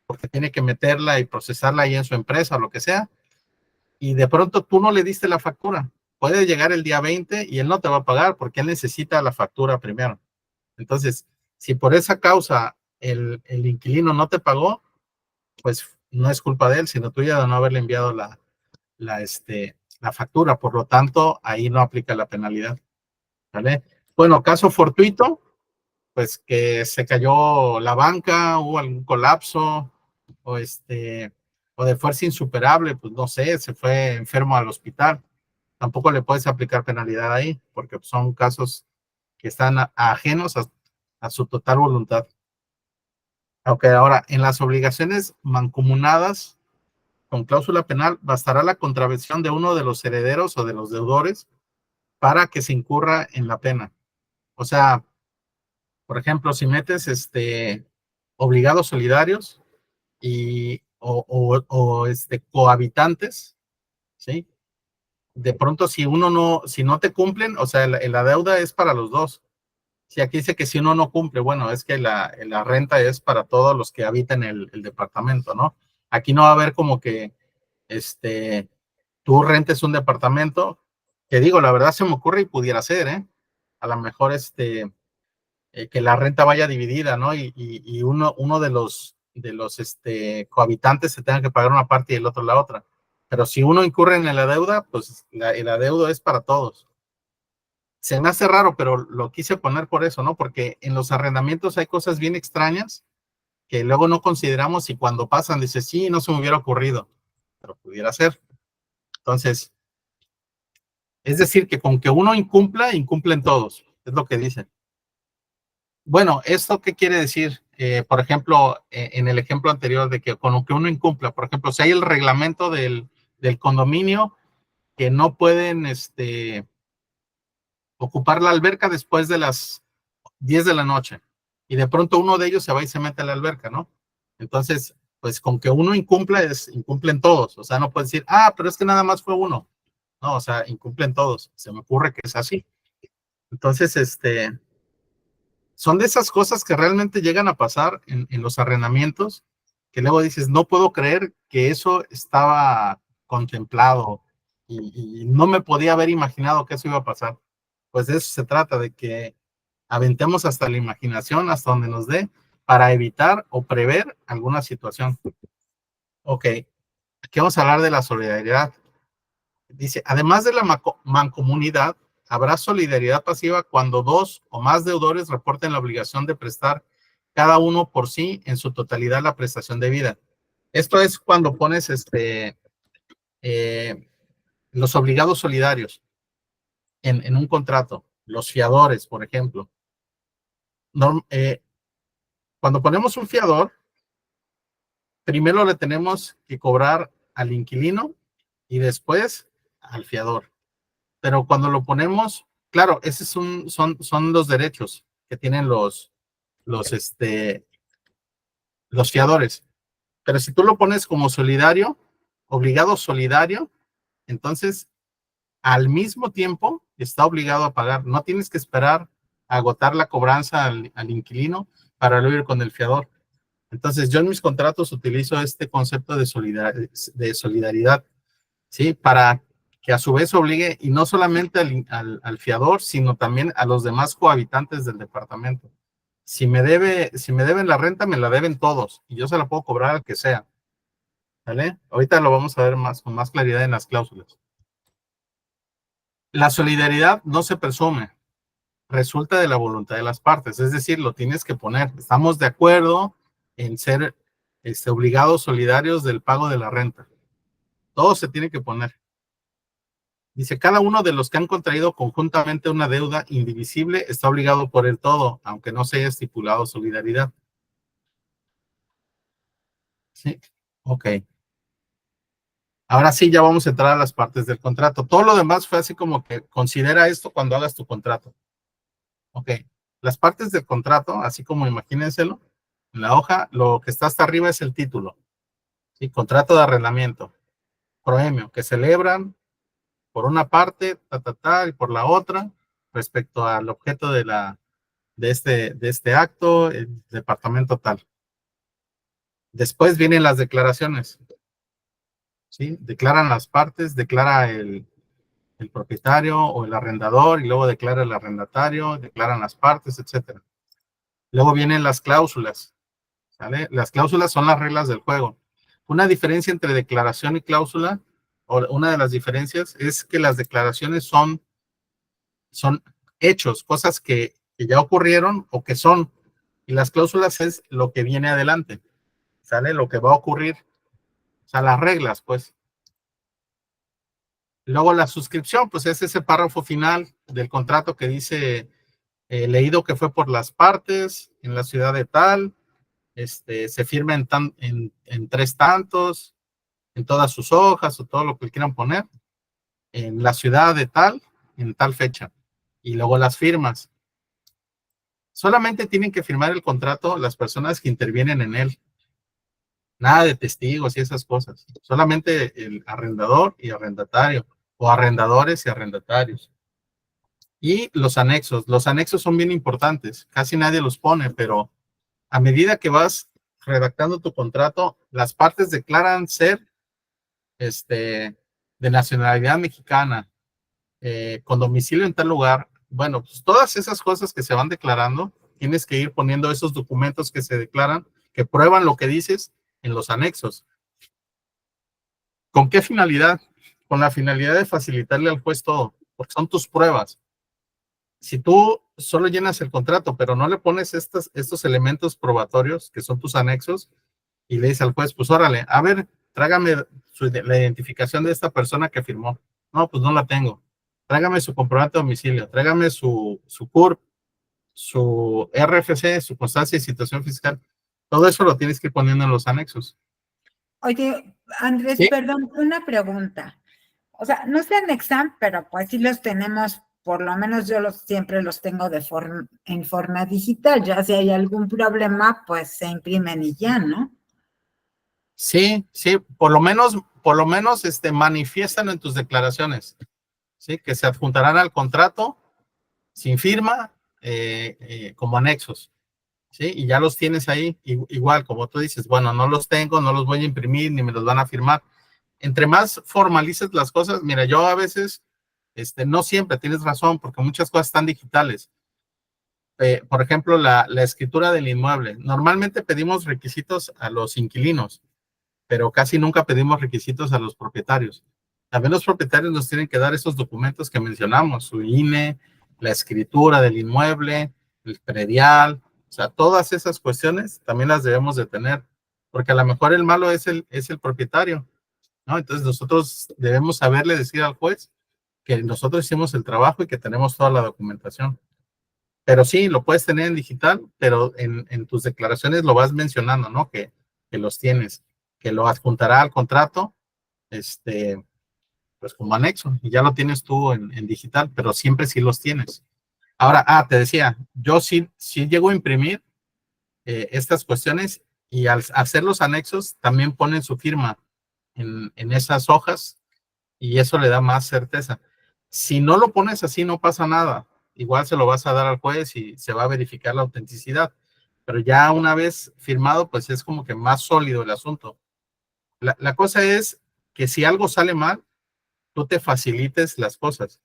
porque tiene que meterla y procesarla ahí en su empresa o lo que sea, y de pronto tú no le diste la factura. Puede llegar el día 20 y él no te va a pagar porque él necesita la factura primero. Entonces, si por esa causa el inquilino no te pagó, pues no es culpa de él, sino tuya de no haberle enviado la factura. Por lo tanto, ahí no aplica la penalidad. ¿Vale? Bueno, caso fortuito, pues que se cayó la banca, hubo algún colapso, o de fuerza insuperable, pues no sé, se fue enfermo al hospital. tampoco le puedes aplicar penalidad ahí, porque son casos que están ajenos a su total voluntad. Ok, ahora, en las obligaciones mancomunadas con cláusula penal, bastará la contravención de uno de los herederos o de los deudores para que se incurra en la pena. O sea, por ejemplo, si metes obligados solidarios o cohabitantes, ¿sí? De pronto, si no te cumplen, o sea, la deuda es para los dos. Si aquí dice que si uno no cumple, bueno, es que la renta es para todos los que habitan el departamento, ¿no? Aquí no va a haber como que tú rentes un departamento, que digo, la verdad se me ocurre y pudiera ser, ¿eh? A lo mejor que la renta vaya dividida, ¿no? Y uno de los cohabitantes se tenga que pagar una parte y el otro la otra. Pero si uno incurre en la deuda, pues el adeudo es para todos. Se me hace raro, pero lo quise poner por eso, ¿no? Porque en los arrendamientos hay cosas bien extrañas que luego no consideramos y cuando pasan dice, sí, no se me hubiera ocurrido, pero pudiera ser. Entonces, es decir, que con que uno incumpla, incumplen todos, es lo que dicen. Bueno, ¿esto qué quiere decir? Por ejemplo, en el ejemplo anterior de que con lo que uno incumpla, por ejemplo, si hay el reglamento del condominio que no pueden ocupar la alberca después de las 10 de la noche y de pronto uno de ellos se va y se mete a la alberca, ¿no? Entonces, pues con que uno incumpla, incumplen todos. O sea, no puedes decir, pero es que nada más fue uno. No, o sea, incumplen todos. Se me ocurre que es así. Entonces, son de esas cosas que realmente llegan a pasar en los arrendamientos, que luego dices, no puedo creer que eso estaba contemplado y no me podía haber imaginado que eso iba a pasar. Pues de eso se trata, de que aventemos hasta la imaginación, hasta donde nos dé, para evitar o prever alguna situación. Ok, aquí vamos a hablar de la solidaridad. Dice, además de la mancomunidad, habrá solidaridad pasiva cuando dos o más deudores reporten la obligación de prestar cada uno por sí en su totalidad la prestación debida. Esto es cuando pones los obligados solidarios en un contrato, los fiadores, por ejemplo. Cuando ponemos un fiador, primero le tenemos que cobrar al inquilino y después al fiador. Pero cuando lo ponemos, claro, esos son los derechos que tienen los fiadores. Pero si tú lo pones como solidario, obligado solidario, entonces al mismo tiempo está obligado a pagar. No tienes que esperar a agotar la cobranza al inquilino para luego ir con el fiador. Entonces yo en mis contratos utilizo este concepto de solidaridad, ¿sí? Para que a su vez obligue, y no solamente al fiador, sino también a los demás cohabitantes del departamento. Si me deben la renta, me la deben todos, y yo se la puedo cobrar al que sea, ¿vale? Ahorita lo vamos a ver con más claridad en las cláusulas. La solidaridad no se presume, resulta de la voluntad de las partes, es decir, lo tienes que poner. Estamos de acuerdo en ser obligados solidarios del pago de la renta. Todo se tiene que poner. Dice, cada uno de los que han contraído conjuntamente una deuda indivisible está obligado por el todo, aunque no se haya estipulado solidaridad. Sí, ok. Ahora sí, ya vamos a entrar a las partes del contrato. Todo lo demás fue así como que considera esto cuando hagas tu contrato. Ok. Las partes del contrato, así como imagínenselo, en la hoja, lo que está hasta arriba es el título. ¿Sí? Contrato de arrendamiento. Proemio, que celebran por una parte, y por la otra, respecto al objeto de este acto, el departamento tal. Después vienen las declaraciones, ¿sí? Declaran las partes, declara el propietario o el arrendador, y luego declara el arrendatario, declaran las partes, etcétera. Luego vienen las cláusulas, ¿sale? Las cláusulas son las reglas del juego. Una diferencia entre declaración y cláusula, o una de las diferencias, es que las declaraciones son hechos, cosas que ya ocurrieron o que son, y las cláusulas es lo que viene adelante, ¿sale? Lo que va a ocurrir, o sea, las reglas, pues. Luego la suscripción, pues es ese párrafo final del contrato que dice, leído que fue por las partes en la ciudad de tal, se firma en 3 tantos, en todas sus hojas o todo lo que quieran poner, en la ciudad de tal, en tal fecha. Y luego las firmas. Solamente tienen que firmar el contrato las personas que intervienen en él. Nada de testigos y esas cosas. Solamente el arrendador y arrendatario, o arrendadores y arrendatarios. Y los anexos. Los anexos son bien importantes. Casi nadie los pone, pero a medida que vas redactando tu contrato, las partes declaran ser de nacionalidad mexicana, con domicilio en tal lugar. Bueno, pues todas esas cosas que se van declarando, tienes que ir poniendo esos documentos que se declaran, que prueban lo que dices en los anexos. ¿Con qué finalidad? Con la finalidad de facilitarle al juez todo, porque son tus pruebas. Si tú solo llenas el contrato, pero no le pones estos elementos probatorios, que son tus anexos, y le dices al juez, pues órale, a ver, trágame la identificación de esta persona que firmó. No, pues no la tengo. Trágame su comprobante de domicilio, trágame su CURP, su RFC, su constancia de situación fiscal. Todo eso lo tienes que ir poniendo en los anexos. Oye, Andrés, ¿Sí? perdón, una pregunta. O sea, no se anexan, pero pues sí los tenemos, por lo menos yo siempre los tengo en forma digital. Ya si hay algún problema, pues se imprimen y ya, ¿no? Sí, sí, por lo menos manifiéstan en tus declaraciones, ¿sí? Que se adjuntarán al contrato sin firma, como anexos, ¿sí? Y ya los tienes ahí, igual, como tú dices, bueno, no los tengo, no los voy a imprimir, ni me los van a firmar. Entre más formalices las cosas, mira, yo a veces, no siempre tienes razón, porque muchas cosas están digitales. Por ejemplo, la escritura del inmueble. Normalmente pedimos requisitos a los inquilinos, pero casi nunca pedimos requisitos a los propietarios. También los propietarios nos tienen que dar esos documentos que mencionamos, su INE, la escritura del inmueble, el predial, o sea, todas esas cuestiones también las debemos de tener, porque a lo mejor el malo es el propietario, ¿no? Entonces nosotros debemos saberle decir al juez que nosotros hicimos el trabajo y que tenemos toda la documentación. Pero sí, lo puedes tener en digital, pero en tus declaraciones lo vas mencionando, ¿no? Que los tienes, que lo adjuntará al contrato, pues como anexo, y ya lo tienes tú en digital, pero siempre sí los tienes. Ahora, te decía, yo sí llego a imprimir estas cuestiones, y al hacer los anexos también ponen su firma en esas hojas, y eso le da más certeza. Si no lo pones así, no pasa nada. Igual se lo vas a dar al juez y se va a verificar la autenticidad. Pero ya una vez firmado, pues es como que más sólido el asunto. La cosa es que si algo sale mal, tú te facilites las cosas,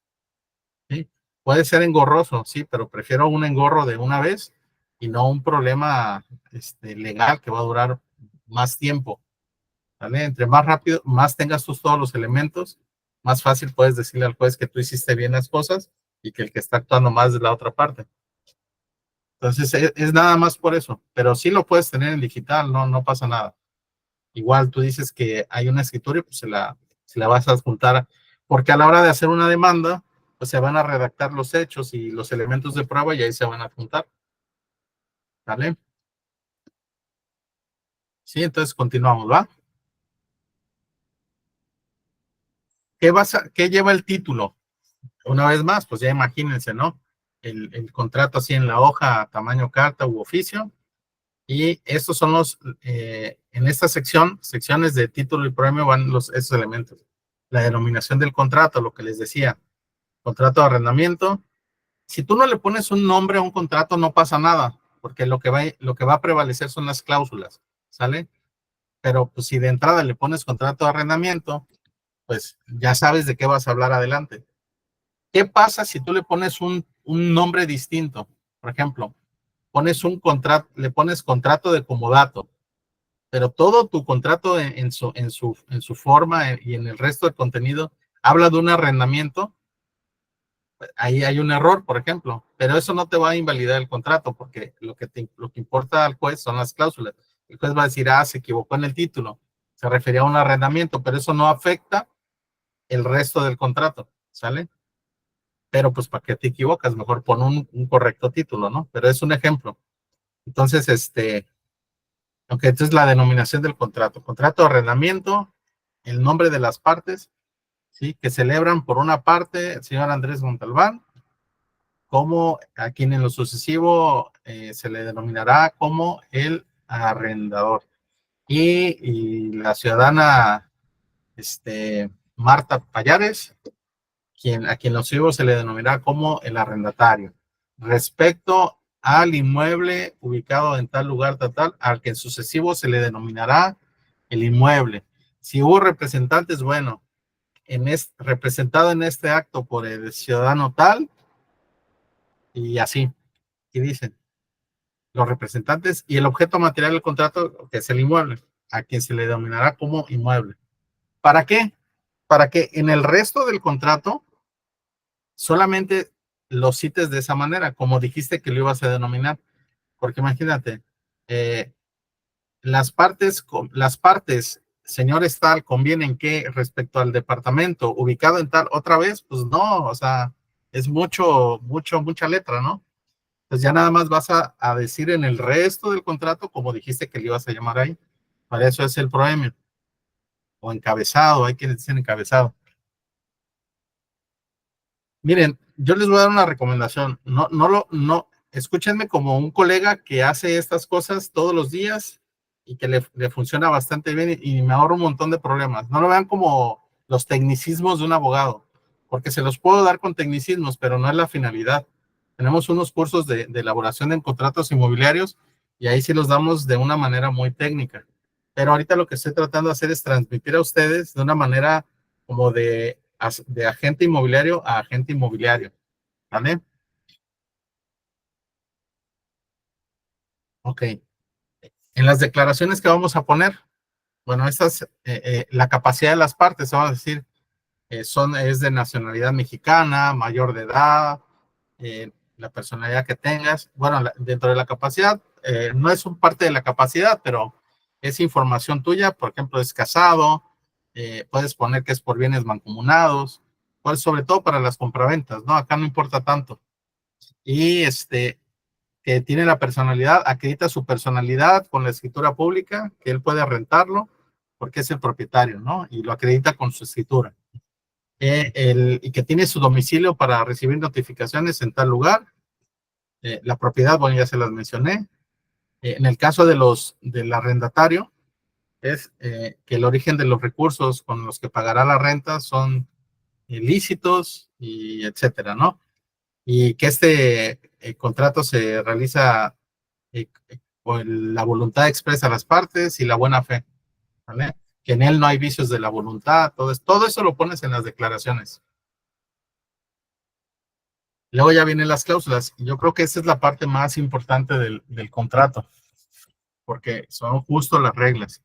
¿sí? Puede ser engorroso, sí, pero prefiero un engorro de una vez y no un problema legal que va a durar más tiempo, ¿vale? Entre más rápido, más tengas tú todos los elementos, más fácil puedes decirle al juez que tú hiciste bien las cosas y que el que está actuando más es la otra parte. Entonces, es nada más por eso, pero sí lo puedes tener en digital, no pasa nada. Igual tú dices que hay una escritura y pues se la vas a adjuntar, porque a la hora de hacer una demanda, pues se van a redactar los hechos y los elementos de prueba y ahí se van a adjuntar, ¿vale? Sí, entonces continuamos, ¿va? ¿Qué lleva el título? Una vez más, pues ya imagínense, ¿no? El contrato así en la hoja, tamaño carta u oficio, y estos son en esta secciones de título y premio van esos elementos. La denominación del contrato, lo que les decía, contrato de arrendamiento. Si tú no le pones un nombre a un contrato, no pasa nada, porque lo que va a prevalecer son las cláusulas, ¿sale? Pero pues si de entrada le pones contrato de arrendamiento, pues ya sabes de qué vas a hablar adelante. ¿Qué pasa si tú le pones un nombre distinto? Por ejemplo, le pones contrato de comodato, pero todo tu contrato en su forma y en el resto del contenido habla de un arrendamiento. Ahí hay un error, por ejemplo, pero eso no te va a invalidar el contrato, porque lo que importa al juez son las cláusulas. El juez va a decir, se equivocó en el título, se refería a un arrendamiento, pero eso no afecta el resto del contrato, ¿sale? Pero pues para que te equivocas, mejor pon un correcto título, ¿no? Pero es un ejemplo. Entonces, entonces la denominación del contrato de arrendamiento, el nombre de las partes, ¿sí? Que celebran por una parte el señor Andrés Montalbán, como a quien en lo sucesivo se le denominará como el arrendador. Y la ciudadana Marta Payares, a quien lo sucesivo se le denominará como el arrendatario. Respecto al inmueble ubicado en tal lugar, tal, al que en sucesivo se le denominará el inmueble. Si hubo representantes, bueno, representado en este acto por el ciudadano tal, y así, y dicen los representantes y el objeto material del contrato, que es el inmueble, a quien se le denominará como inmueble. ¿Para qué? Para que en el resto del contrato solamente lo cites de esa manera, como dijiste que lo ibas a denominar. Porque imagínate, las partes, señores tal, convienen que respecto al departamento ubicado en tal, otra vez, pues no, o sea, es mucha letra, ¿no? Pues ya nada más vas a decir en el resto del contrato, como dijiste que le ibas a llamar ahí. Para eso es el proemio. O encabezado, hay quienes dicen encabezado. Miren, yo les voy a dar una recomendación. No, escúchenme como un colega que hace estas cosas todos los días y que le funciona bastante bien y me ahorra un montón de problemas. No lo vean como los tecnicismos de un abogado, porque se los puedo dar con tecnicismos, pero no es la finalidad. Tenemos unos cursos de elaboración en contratos inmobiliarios y ahí sí los damos de una manera muy técnica. Pero ahorita lo que estoy tratando de hacer es transmitir a ustedes de una manera como de agente inmobiliario a agente inmobiliario, ¿vale? Ok. En las declaraciones que vamos a poner, bueno, la capacidad de las partes, vamos a decir, es de nacionalidad mexicana, mayor de edad, la personalidad que tengas. Bueno, dentro de la capacidad, no es un parte de la capacidad, pero es información tuya, por ejemplo, es casado, puedes poner que es por bienes mancomunados, pues sobre todo para las compraventas, ¿no? Acá no importa tanto. Y que tiene la personalidad, acredita su personalidad con la escritura pública, que él puede rentarlo, porque es el propietario, ¿no? Y lo acredita con su escritura. Y que tiene su domicilio para recibir notificaciones en tal lugar. La propiedad, bueno, ya se las mencioné. En el caso del arrendatario, es que el origen de los recursos con los que pagará la renta son ilícitos y etcétera, ¿no? Y que contrato se realiza con la voluntad expresa de las partes y la buena fe, ¿vale? Que en él no hay vicios de la voluntad, todo eso lo pones en las declaraciones. Luego ya vienen las cláusulas, y yo creo que esa es la parte más importante del contrato, porque son justo las reglas,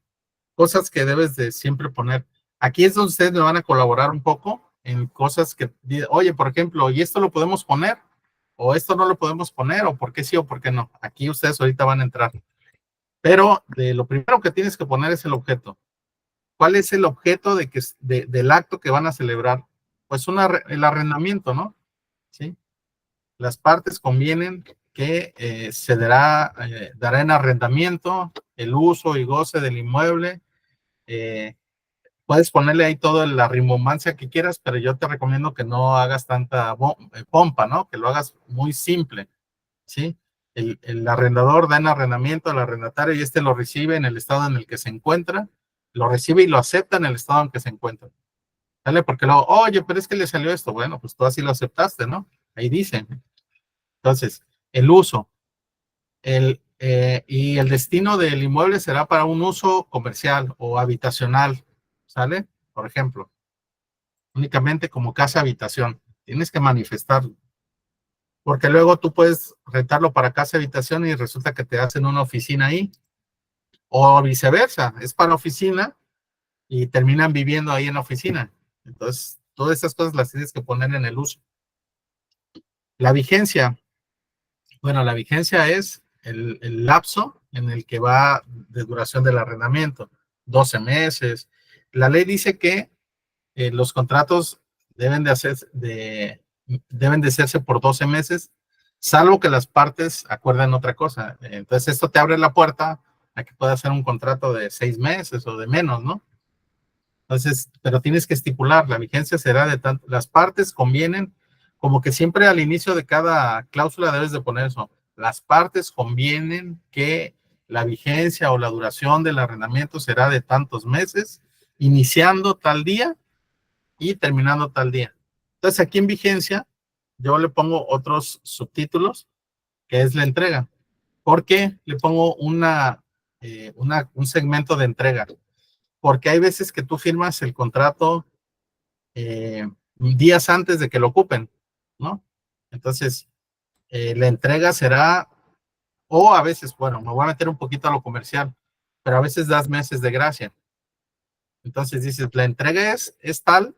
cosas que debes de siempre poner. Aquí es donde ustedes me van a colaborar un poco en cosas que, oye, por ejemplo, ¿y esto lo podemos poner? ¿O esto no lo podemos poner? ¿O por qué sí o por qué no? Aquí ustedes ahorita van a entrar. Pero lo primero que tienes que poner es el objeto. ¿Cuál es el objeto del acto que van a celebrar? Pues el arrendamiento, ¿no? ¿Sí? Las partes convienen que se dará en arrendamiento el uso y goce del inmueble. Puedes ponerle ahí toda la rimbombancia que quieras, pero yo te recomiendo que no hagas tanta pompa, ¿no? Que lo hagas muy simple, ¿sí? El arrendador da en arrendamiento al arrendatario y lo recibe en el estado en el que se encuentra, lo recibe y lo acepta en el estado en que se encuentra. ¿Sale? Porque luego, oye, pero es que le salió esto. Bueno, pues tú así lo aceptaste, ¿no? Ahí dice. Entonces, el uso. Y el destino del inmueble será para un uso comercial o habitacional, ¿sale? Por ejemplo, únicamente como casa-habitación. Tienes que manifestarlo. Porque luego tú puedes rentarlo para casa-habitación y resulta que te hacen una oficina ahí. O viceversa, es para oficina y terminan viviendo ahí en la oficina. Entonces, todas esas cosas las tienes que poner en el uso. La vigencia. Bueno, la vigencia es el lapso en el que va de duración del arrendamiento, 12 meses. La ley dice que los contratos deben de hacerse por 12 meses, salvo que las partes acuerden otra cosa. Entonces, esto te abre la puerta a que puedas hacer un contrato de 6 meses o de menos, ¿no? Entonces, pero tienes que estipular, la vigencia será de tanto, las partes convienen, como que siempre al inicio de cada cláusula debes de poner eso, las partes convienen que la vigencia o la duración del arrendamiento será de tantos meses, iniciando tal día y terminando tal día. Entonces, aquí en vigencia, yo le pongo otros subtítulos, que es la entrega. ¿Por qué le pongo un segmento de entrega? Porque hay veces que tú firmas el contrato días antes de que lo ocupen, ¿no? Entonces, la entrega será, o a veces, bueno, me voy a meter un poquito a lo comercial, pero a veces das meses de gracia. Entonces dices, la entrega es tal,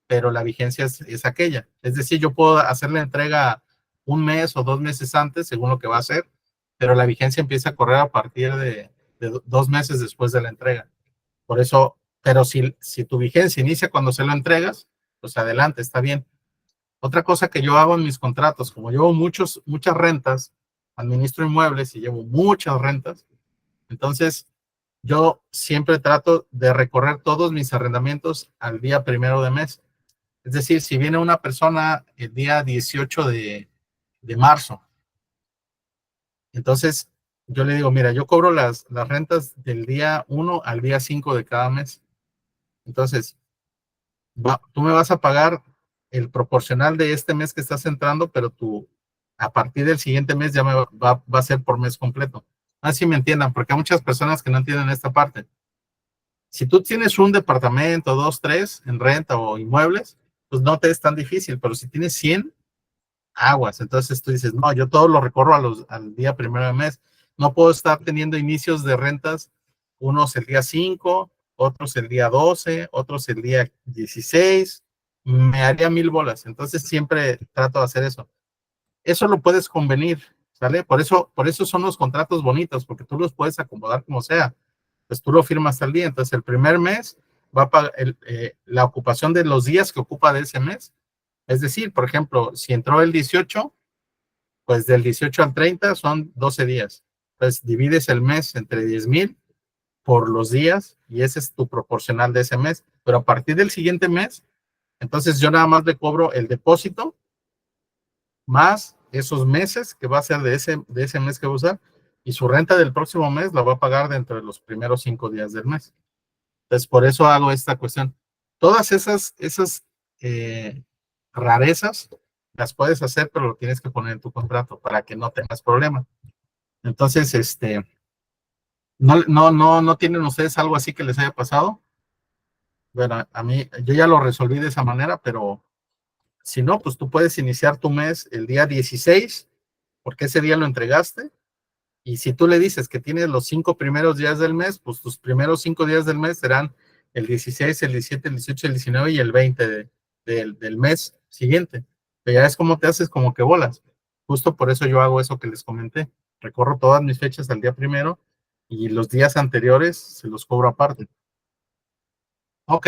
pero la vigencia es aquella. Es decir, yo puedo hacer la entrega un mes o 2 meses antes, según lo que va a hacer, pero la vigencia empieza a correr a partir de 2 meses después de la entrega. Por eso, pero si tu vigencia inicia cuando se lo entregas, pues adelante, está bien. Otra cosa que yo hago en mis contratos, como llevo muchas rentas, administro inmuebles y llevo muchas rentas, entonces yo siempre trato de recorrer todos mis arrendamientos al día 1 de mes. Es decir, si viene una persona el día 18 de marzo, entonces yo le digo, mira, yo cobro las rentas del día 1 al día 5 de cada mes. Entonces, tú me vas a pagar el proporcional de este mes que estás entrando, pero a partir del siguiente mes ya va a ser por mes completo. Así me entiendan, porque hay muchas personas que no entienden esta parte. Si tú tienes un departamento, 2, 3 en renta o inmuebles, pues no te es tan difícil, pero si tienes 100, aguas. Entonces tú dices, no, yo todo lo recorro al día 1 de mes. No puedo estar teniendo inicios de rentas, unos el día 5, otros el día 12, otros el día 16. Me haría 1000 bolas. Entonces siempre trato de hacer eso. Eso lo puedes convenir, ¿sale? Por eso son los contratos bonitos, porque tú los puedes acomodar como sea. Pues tú lo firmas al día. Entonces el primer mes va a pagar la ocupación de los días que ocupa de ese mes. Es decir, por ejemplo, si entró el 18, pues del 18 al 30 son 12 días. Pues divides el mes entre 10,000 por los días y ese es tu proporcional de ese mes. Pero a partir del siguiente mes, entonces yo nada más le cobro el depósito más esos meses que va a ser de ese mes que va a usar y su renta del próximo mes la va a pagar dentro de los primeros 5 días del mes. Entonces, por eso hago esta cuestión. Todas esas rarezas las puedes hacer, pero lo tienes que poner en tu contrato para que no tengas problema. Entonces, no tienen ustedes algo así que les haya pasado. Bueno, a mí, yo ya lo resolví de esa manera, pero si no, pues tú puedes iniciar tu mes el día 16, porque ese día lo entregaste. Y si tú le dices que tienes los 5 primeros días del mes, pues tus primeros 5 días del mes serán el 16, el 17, el 18, el 19 y el 20 del mes siguiente. Pero ya es como te haces como que bolas. Justo por eso yo hago eso que les comenté. Recorro todas mis fechas al día 1 y los días anteriores se los cobro aparte. Ok,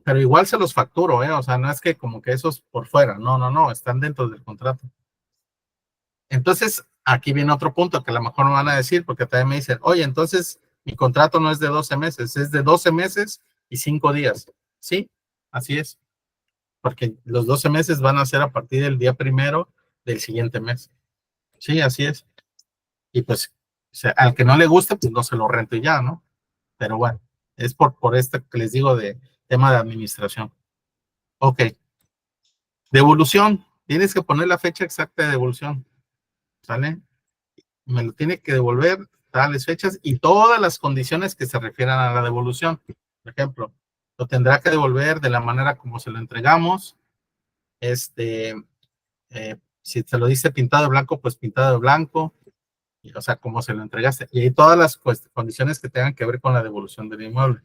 pero igual se los facturo, ¿eh? O sea, no es que como que esos por fuera. No, están dentro del contrato. Entonces, aquí viene otro punto que a lo mejor me van a decir, porque también me dicen, oye, entonces mi contrato no es de 12 meses, es de 12 meses y 5 días. Sí, así es, porque los 12 meses van a ser a partir del día 1 del siguiente mes. Sí, así es. Y pues, o sea, al que no le guste, pues no se lo rento y ya, ¿no? Pero bueno, es por esto que les digo de tema de administración. Ok. Devolución. Tienes que poner la fecha exacta de devolución. ¿Sale? Me lo tiene que devolver tales fechas y todas las condiciones que se refieran a la devolución. Por ejemplo, lo tendrá que devolver de la manera como se lo entregamos. Si se lo dice pintado de blanco, pues pintado de blanco. O sea, como se lo entregaste. Y hay todas las condiciones que tengan que ver con la devolución del inmueble.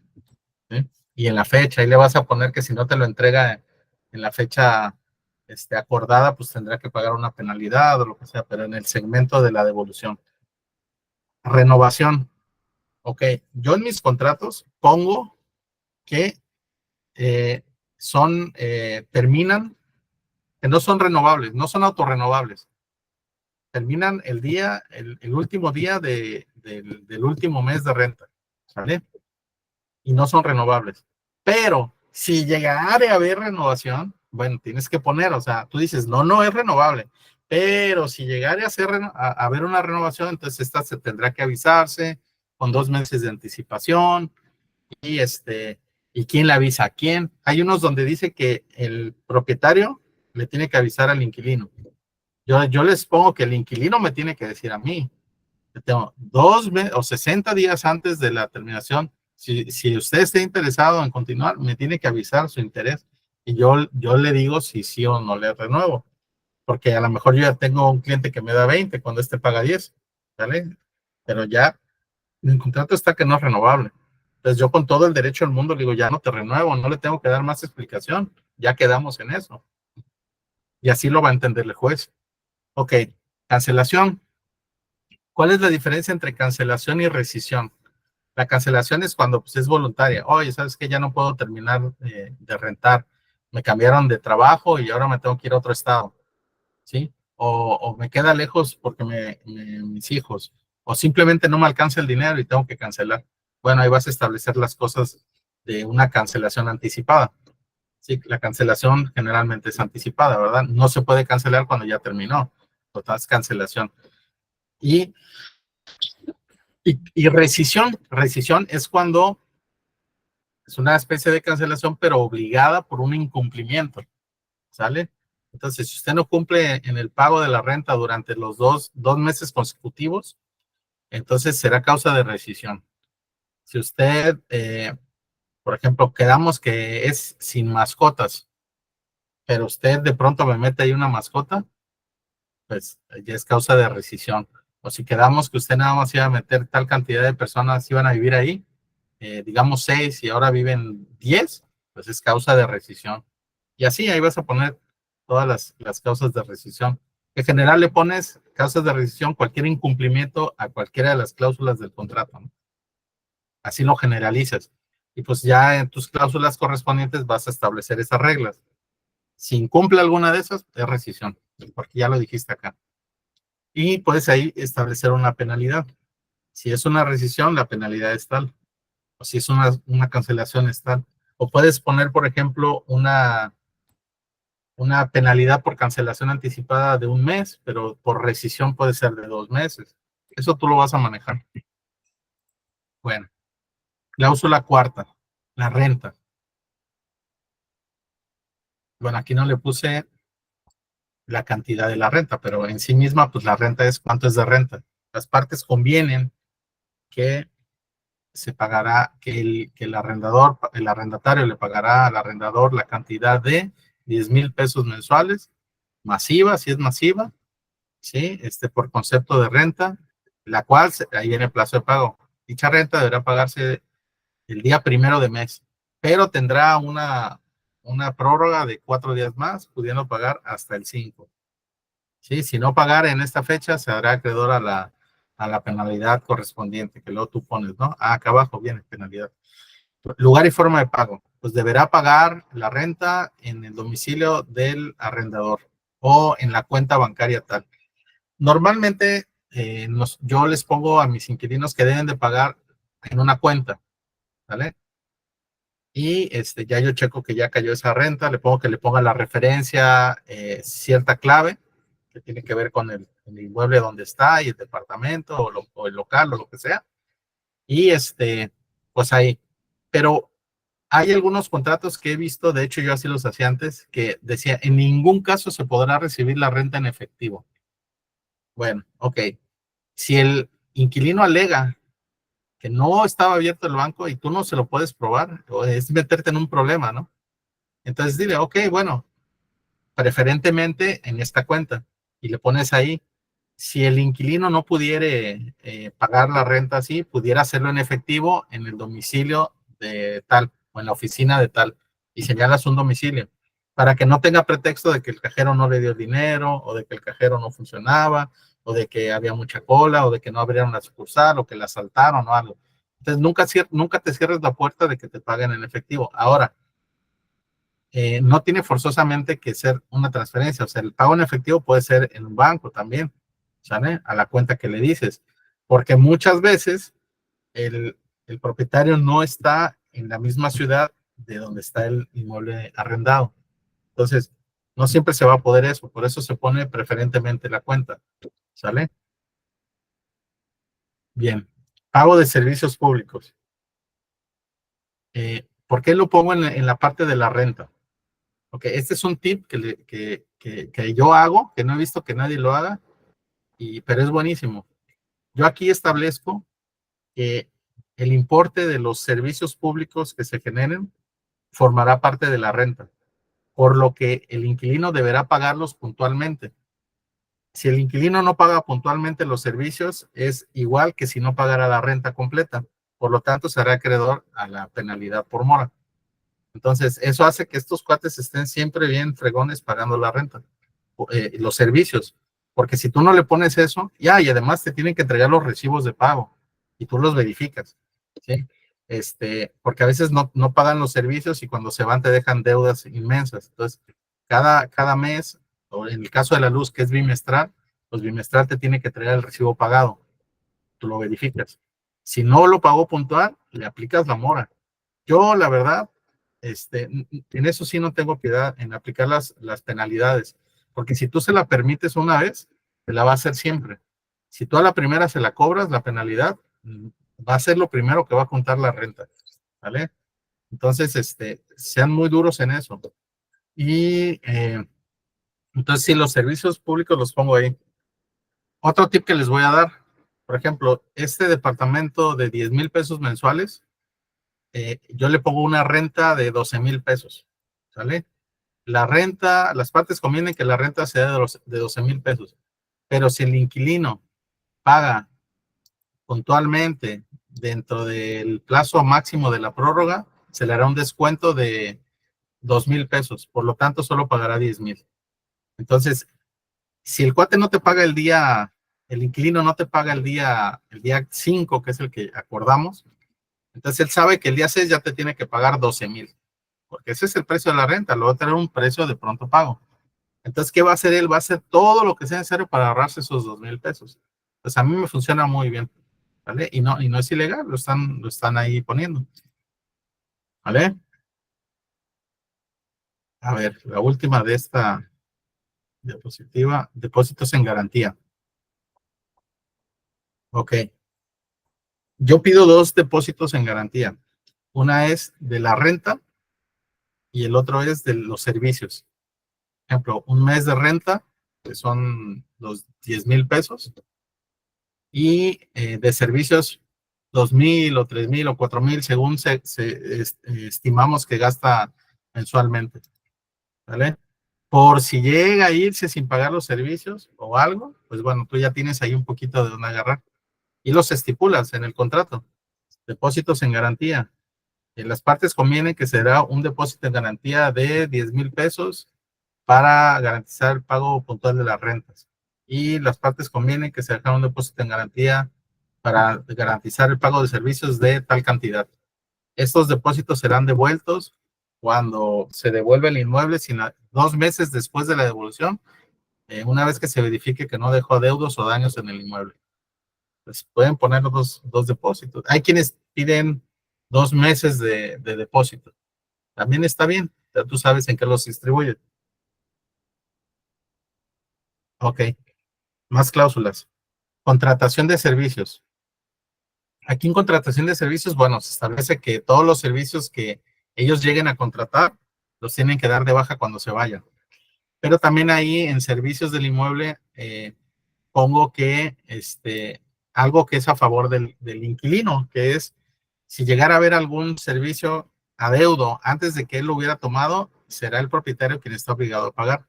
¿Sí? Y en la fecha, ahí le vas a poner que si no te lo entrega en la fecha acordada, pues tendrá que pagar una penalidad o lo que sea, pero en el segmento de la devolución. Renovación. Ok, yo en mis contratos pongo que terminan, que no son renovables, no son autorrenovables. Terminan el último día del último mes de renta, ¿sale? Y no son renovables. Pero si llegara a haber renovación, bueno, tienes que poner, o sea, tú dices, no es renovable, pero si llegara a haber una renovación, entonces esta se tendrá que avisarse con 2 meses de anticipación y ¿y quién le avisa a quién? Hay unos donde dice que el propietario le tiene que avisar al inquilino. Yo les pongo que el inquilino me tiene que decir a mí. Tengo 2 o 60 días antes de la terminación. Si usted está interesado en continuar, me tiene que avisar su interés. Y yo le digo si sí o no le renuevo. Porque a lo mejor yo ya tengo un cliente que me da 20 cuando este paga 10. ¿Vale? Pero ya en el contrato está que no es renovable. Entonces yo con todo el derecho del mundo le digo, ya no te renuevo, no le tengo que dar más explicación. Ya quedamos en eso. Y así lo va a entender el juez. Ok, cancelación. ¿Cuál es la diferencia entre cancelación y rescisión? La cancelación es cuando pues, es voluntaria. Oye, ¿sabes qué? Ya no puedo terminar de rentar. Me cambiaron de trabajo y ahora me tengo que ir a otro estado. ¿Sí? O me queda lejos porque mis hijos. O simplemente no me alcanza el dinero y tengo que cancelar. Bueno, ahí vas a establecer las cosas de una cancelación anticipada. Sí, la cancelación generalmente es anticipada, ¿verdad? No se puede cancelar cuando ya terminó. Total, es cancelación. Y rescisión es cuando es una especie de cancelación, pero obligada por un incumplimiento, ¿sale? Entonces, si usted no cumple en el pago de la renta durante los dos meses consecutivos, entonces será causa de rescisión. Si usted, por ejemplo, quedamos que es sin mascotas, pero usted de pronto me mete ahí una mascota, pues ya es causa de rescisión. O si quedamos que usted nada más iba a meter tal cantidad de personas iban a vivir ahí, digamos 6 y ahora viven 10, pues es causa de rescisión. Y así ahí vas a poner todas las causas de rescisión. En general le pones causas de rescisión cualquier incumplimiento a cualquiera de las cláusulas del contrato, ¿no? Así lo generalizas. Y pues ya en tus cláusulas correspondientes vas a establecer esas reglas. Si incumple alguna de esas, es rescisión, porque ya lo dijiste acá. Y puedes ahí establecer una penalidad. Si es una rescisión, la penalidad es tal. O si es una cancelación, es tal. O puedes poner, por ejemplo, una penalidad por cancelación anticipada de 1 mes, pero por rescisión puede ser de 2 meses. Eso tú lo vas a manejar. Bueno, cláusula cuarta, la renta. Bueno, aquí no le puse la cantidad de la renta, pero en sí misma, pues la renta es cuánto es de renta. Las partes convienen que se pagará, que el arrendatario le pagará al arrendador la cantidad de 10,000 pesos mensuales, masiva, si es masiva, ¿sí? Por concepto de renta, la cual, ahí viene el plazo de pago. Dicha renta deberá pagarse el día 1 de mes, pero tendrá una prórroga de 4 días más, pudiendo pagar hasta el 5. ¿Sí? Si no pagar en esta fecha, se hará acreedor a la penalidad correspondiente que luego tú pones, ¿no? Acá abajo viene penalidad. Lugar y forma de pago. Pues deberá pagar la renta en el domicilio del arrendador o en la cuenta bancaria tal. Normalmente yo les pongo a mis inquilinos que deben de pagar en una cuenta, ¿vale? Y ya yo checo que ya cayó esa renta, le pongo que le ponga la referencia, cierta clave, que tiene que ver con el inmueble donde está y el departamento o el local o lo que sea. Y pues ahí. Pero hay algunos contratos que he visto, de hecho yo así los hacía antes, que decía, en ningún caso se podrá recibir la renta en efectivo. Bueno, ok. Si el inquilino alega que no estaba abierto el banco y tú no se lo puedes probar, es meterte en un problema, ¿no? Entonces dile, ok, bueno, preferentemente en esta cuenta y le pones ahí. Si el inquilino no pudiere pagar la renta así, pudiera hacerlo en efectivo en el domicilio de tal o en la oficina de tal y señalas un domicilio para que no tenga pretexto de que el cajero no le dio dinero o de que el cajero no funcionaba o de que había mucha cola o de que no abrieron la sucursal o que la asaltaron o algo. Entonces nunca te cierres la puerta de que te paguen en efectivo. Ahora, no tiene forzosamente que ser una transferencia, o sea, el pago en efectivo puede ser en un banco también, ¿sale? A la cuenta que le dices, porque muchas veces el propietario no está en la misma ciudad de donde está el inmueble arrendado. Entonces, no siempre se va a poder eso, por eso se pone preferentemente la cuenta, ¿sale? Bien, pago de servicios públicos. ¿Por qué lo pongo en la parte de la renta? Ok, este es un tip que yo hago, que no he visto que nadie lo haga, pero es buenísimo. Yo aquí establezco que el importe de los servicios públicos que se generen formará parte de la renta, por lo que el inquilino deberá pagarlos puntualmente. Si el inquilino no paga puntualmente los servicios, es igual que si no pagara la renta completa. Por lo tanto, será acreedor a la penalidad por mora. Entonces, eso hace que estos cuates estén siempre bien fregones pagando la renta, los servicios. Porque si tú no le pones eso, y además te tienen que entregar los recibos de pago y tú los verificas, ¿sí? Porque a veces no pagan los servicios y cuando se van te dejan deudas inmensas. Entonces, cada mes, o en el caso de la luz, que es bimestral, pues bimestral te tiene que entregar el recibo pagado. Tú lo verificas. Si no lo pagó puntual, le aplicas la mora. Yo, la verdad, en eso sí no tengo piedad en aplicar las penalidades, porque si tú se la permites una vez, te la va a hacer siempre. Si tú a la primera se la cobras, la penalidad, va a ser lo primero que va a contar la renta, ¿vale? Entonces, sean muy duros en eso. Y entonces, sí, los servicios públicos los pongo ahí. Otro tip que les voy a dar, por ejemplo, este departamento de 10,000 pesos mensuales, yo le pongo una renta de 12,000 pesos, ¿sale? La renta, las partes convienen que la renta sea de 12,000 pesos, pero si el inquilino paga puntualmente dentro del plazo máximo de la prórroga, se le hará un descuento de 2,000 pesos, por lo tanto solo pagará 10,000. Entonces, si el cuate no te paga el inquilino no te paga el día 5, que es el que acordamos, entonces él sabe que el día 6 ya te tiene que pagar 12,000, porque ese es el precio de la renta, luego va a tener un precio de pronto pago. Entonces, ¿qué va a hacer él? Va a hacer todo lo que sea necesario para ahorrarse esos 2,000 pesos. Pues a mí me funciona muy bien, ¿vale? Y no es ilegal, lo están ahí poniendo, ¿vale? A ver, la última de esta diapositiva, depósitos en garantía. Ok. Yo pido 2 depósitos en garantía. Una es de la renta y el otro es de los servicios. Por ejemplo, un mes de renta, que son los 10,000 pesos, y de servicios 2,000 o 3,000 o 4,000 según estimamos que gasta mensualmente, ¿vale? Por si llega a irse sin pagar los servicios o algo, pues bueno, tú ya tienes ahí un poquito de dónde agarrar. Y los estipulas en el contrato. Depósitos en garantía. En las partes conviene que será un depósito en garantía de 10,000 pesos para garantizar el pago puntual de las rentas. Y las partes convienen que se haga un depósito en garantía para garantizar el pago de servicios de tal cantidad. Estos depósitos serán devueltos cuando se devuelve el inmueble, 2 meses después de la devolución, una vez que se verifique que no dejó adeudos o daños en el inmueble. Pues pueden poner dos depósitos. Hay quienes piden 2 meses de depósito. También está bien, ya tú sabes en qué los distribuye. Ok, más cláusulas. Contratación de servicios. Aquí en contratación de servicios, bueno, se establece que todos los servicios que ellos lleguen a contratar los tienen que dar de baja cuando se vayan. Pero también ahí en servicios del inmueble pongo que algo que es a favor del inquilino, que es si llegara a haber algún servicio adeudo antes de que él lo hubiera tomado, será el propietario quien está obligado a pagar.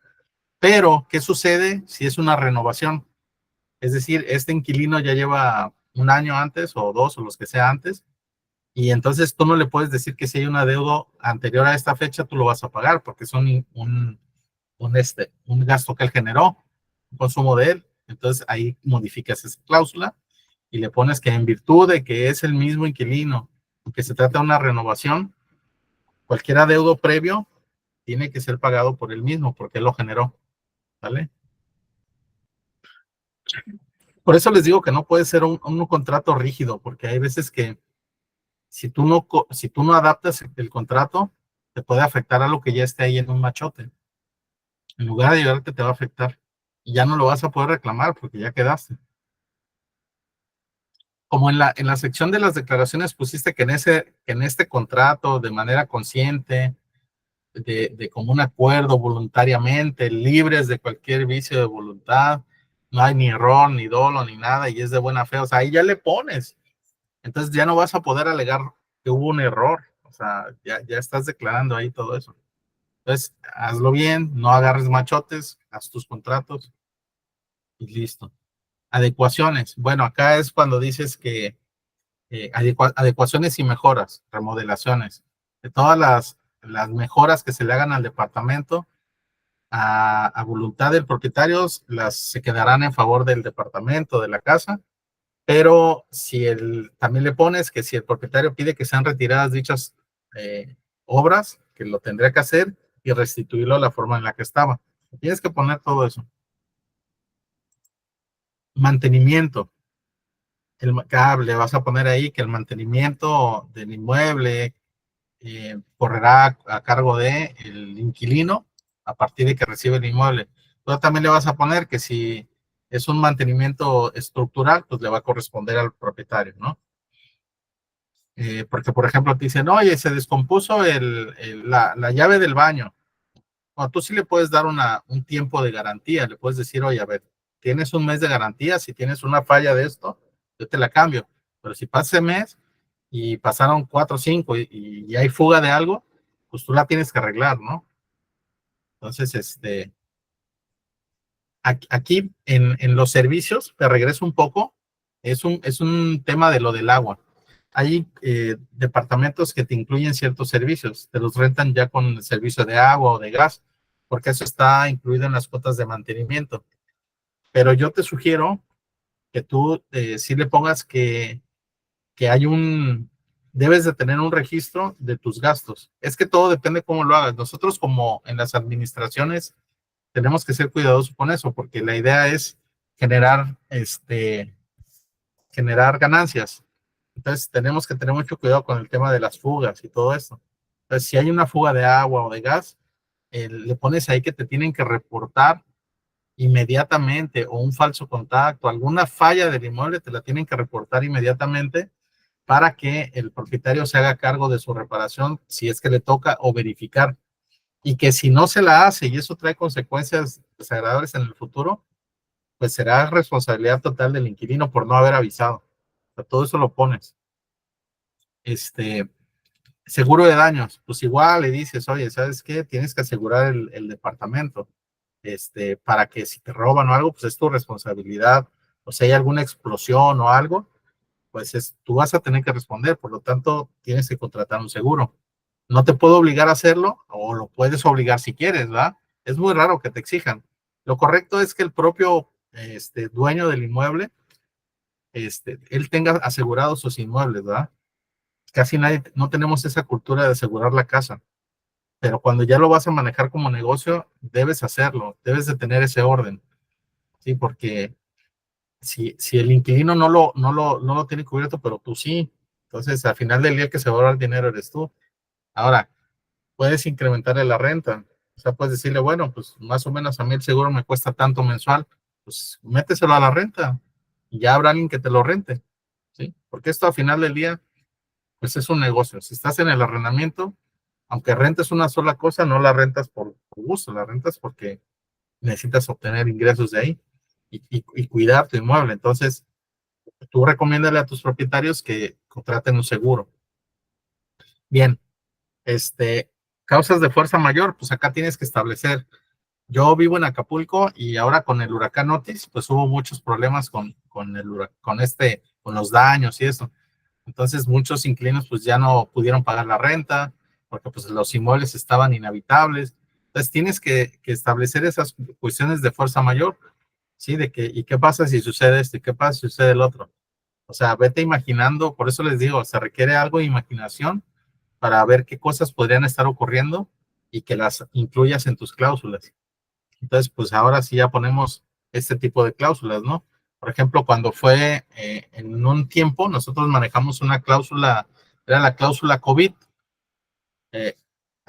Pero, ¿qué sucede si es una renovación? Es decir, este inquilino ya lleva 1 año antes o 2 o los que sea antes, y entonces tú no le puedes decir que si hay un adeudo anterior a esta fecha, tú lo vas a pagar porque es un gasto que él generó, un consumo de él. Entonces ahí modificas esa cláusula y le pones que en virtud de que es el mismo inquilino, que se trata de una renovación, cualquier adeudo previo tiene que ser pagado por él mismo, porque él lo generó, ¿vale? Por eso les digo que no puede ser un contrato rígido, porque hay veces que si tú no adaptas el contrato, te puede afectar a lo que ya esté ahí en un machote. En lugar de ayudarte, te va a afectar. Y ya no lo vas a poder reclamar porque ya quedaste. Como en la sección de las declaraciones pusiste que en este contrato, de manera consciente, de común acuerdo, voluntariamente, libres de cualquier vicio de voluntad, no hay ni error, ni dolo, ni nada, y es de buena fe, o sea, ahí ya le pones. Entonces ya no vas a poder alegar que hubo un error, o sea, ya estás declarando ahí todo eso. Entonces, hazlo bien, no agarres machotes, haz tus contratos y listo. Adecuaciones. Bueno, acá es cuando dices que adecuaciones y mejoras, remodelaciones. De todas las mejoras que se le hagan al departamento, a voluntad del propietario, se quedarán en favor del departamento, de la casa, pero también le pones que si el propietario pide que sean retiradas dichas obras, que lo tendría que hacer y restituirlo a la forma en la que estaba. Tienes que poner todo eso. Mantenimiento. El cable, vas a poner ahí que el mantenimiento del inmueble correrá a cargo de el inquilino a partir de que recibe el inmueble. Pero también le vas a poner que si es un mantenimiento estructural, pues le va a corresponder al propietario, ¿no? Porque, por ejemplo, te dicen, oye, se descompuso la llave del baño. No, tú sí le puedes dar un tiempo de garantía, le puedes decir, oye, a ver, tienes un mes de garantía, si tienes una falla de esto, yo te la cambio. Pero si pasa ese mes y pasaron 4 o 5 y hay fuga de algo, pues tú la tienes que arreglar, ¿no? Entonces, aquí en los servicios, te regreso un poco, es un tema de lo del agua. Hay departamentos que te incluyen ciertos servicios, te los rentan ya con el servicio de agua o de gas, porque eso está incluido en las cuotas de mantenimiento. Pero yo te sugiero que tú sí le pongas que debes de tener un registro de tus gastos. Es que todo depende cómo lo hagas. Nosotros como en las administraciones tenemos que ser cuidadosos con eso, porque la idea es generar ganancias. Entonces tenemos que tener mucho cuidado con el tema de las fugas y todo esto. Entonces, si hay una fuga de agua o de gas, le pones ahí que te tienen que reportar inmediatamente, o un falso contacto, alguna falla del inmueble, te la tienen que reportar inmediatamente para que el propietario se haga cargo de su reparación si es que le toca, o verificar. Y que si no se la hace y eso trae consecuencias desagradables en el futuro, pues será responsabilidad total del inquilino por no haber avisado. O sea, todo eso lo pones. Seguro de daños, pues igual le dices, oye, ¿sabes qué? Tienes que asegurar el departamento, para que si te roban o algo, pues es tu responsabilidad. O si hay alguna explosión o algo, pues tú vas a tener que responder, por lo tanto, tienes que contratar un seguro. No te puedo obligar a hacerlo, o lo puedes obligar si quieres, ¿verdad? Es muy raro que te exijan. Lo correcto es que el propio dueño del inmueble, él tenga asegurados sus inmuebles, ¿verdad? Casi nadie, no tenemos esa cultura de asegurar la casa, pero cuando ya lo vas a manejar como negocio, debes hacerlo, debes de tener ese orden, ¿sí? Porque si el inquilino no lo tiene cubierto, pero tú sí, entonces al final del día el que se va a ahorrar dinero eres tú. Ahora, puedes incrementarle la renta, o sea, puedes decirle, bueno, pues más o menos a mí el seguro me cuesta tanto mensual, pues méteselo a la renta y ya habrá alguien que te lo rente, ¿sí? Porque esto al final del día, pues es un negocio. Si estás en el arrendamiento, aunque rentes una sola cosa, no la rentas por gusto, la rentas porque necesitas obtener ingresos de ahí y cuidar tu inmueble. Entonces, tú recomiéndale a tus propietarios que contraten un seguro. Bien, causas de fuerza mayor, pues acá tienes que establecer. Yo vivo en Acapulco y ahora con el huracán Otis, pues hubo muchos problemas con los daños y eso. Entonces muchos inquilinos pues ya no pudieron pagar la renta porque pues los inmuebles estaban inhabitables. Entonces tienes que establecer esas cuestiones de fuerza mayor, ¿sí? ¿Y qué pasa si sucede esto? ¿Y qué pasa si sucede el otro? O sea, vete imaginando, por eso les digo, se requiere algo de imaginación para ver qué cosas podrían estar ocurriendo y que las incluyas en tus cláusulas. Entonces, pues ahora sí ya ponemos este tipo de cláusulas, ¿no? Por ejemplo, cuando fue en un tiempo, nosotros manejamos una cláusula, era la cláusula COVID. Eh,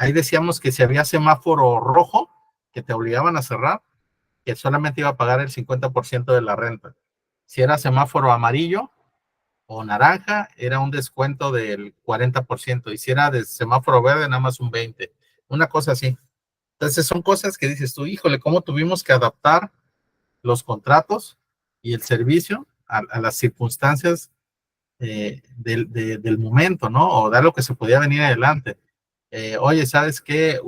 Ahí decíamos que si había semáforo rojo, que te obligaban a cerrar, que solamente iba a pagar el 50% de la renta. Si era semáforo amarillo o naranja, era un descuento del 40%. Y si era de semáforo verde, nada más un 20%. Una cosa así. Entonces son cosas que dices tú, híjole, ¿cómo tuvimos que adaptar los contratos y el servicio a las circunstancias del momento, ¿no? O dar lo que se podía venir adelante. Oye, ¿sabes qué?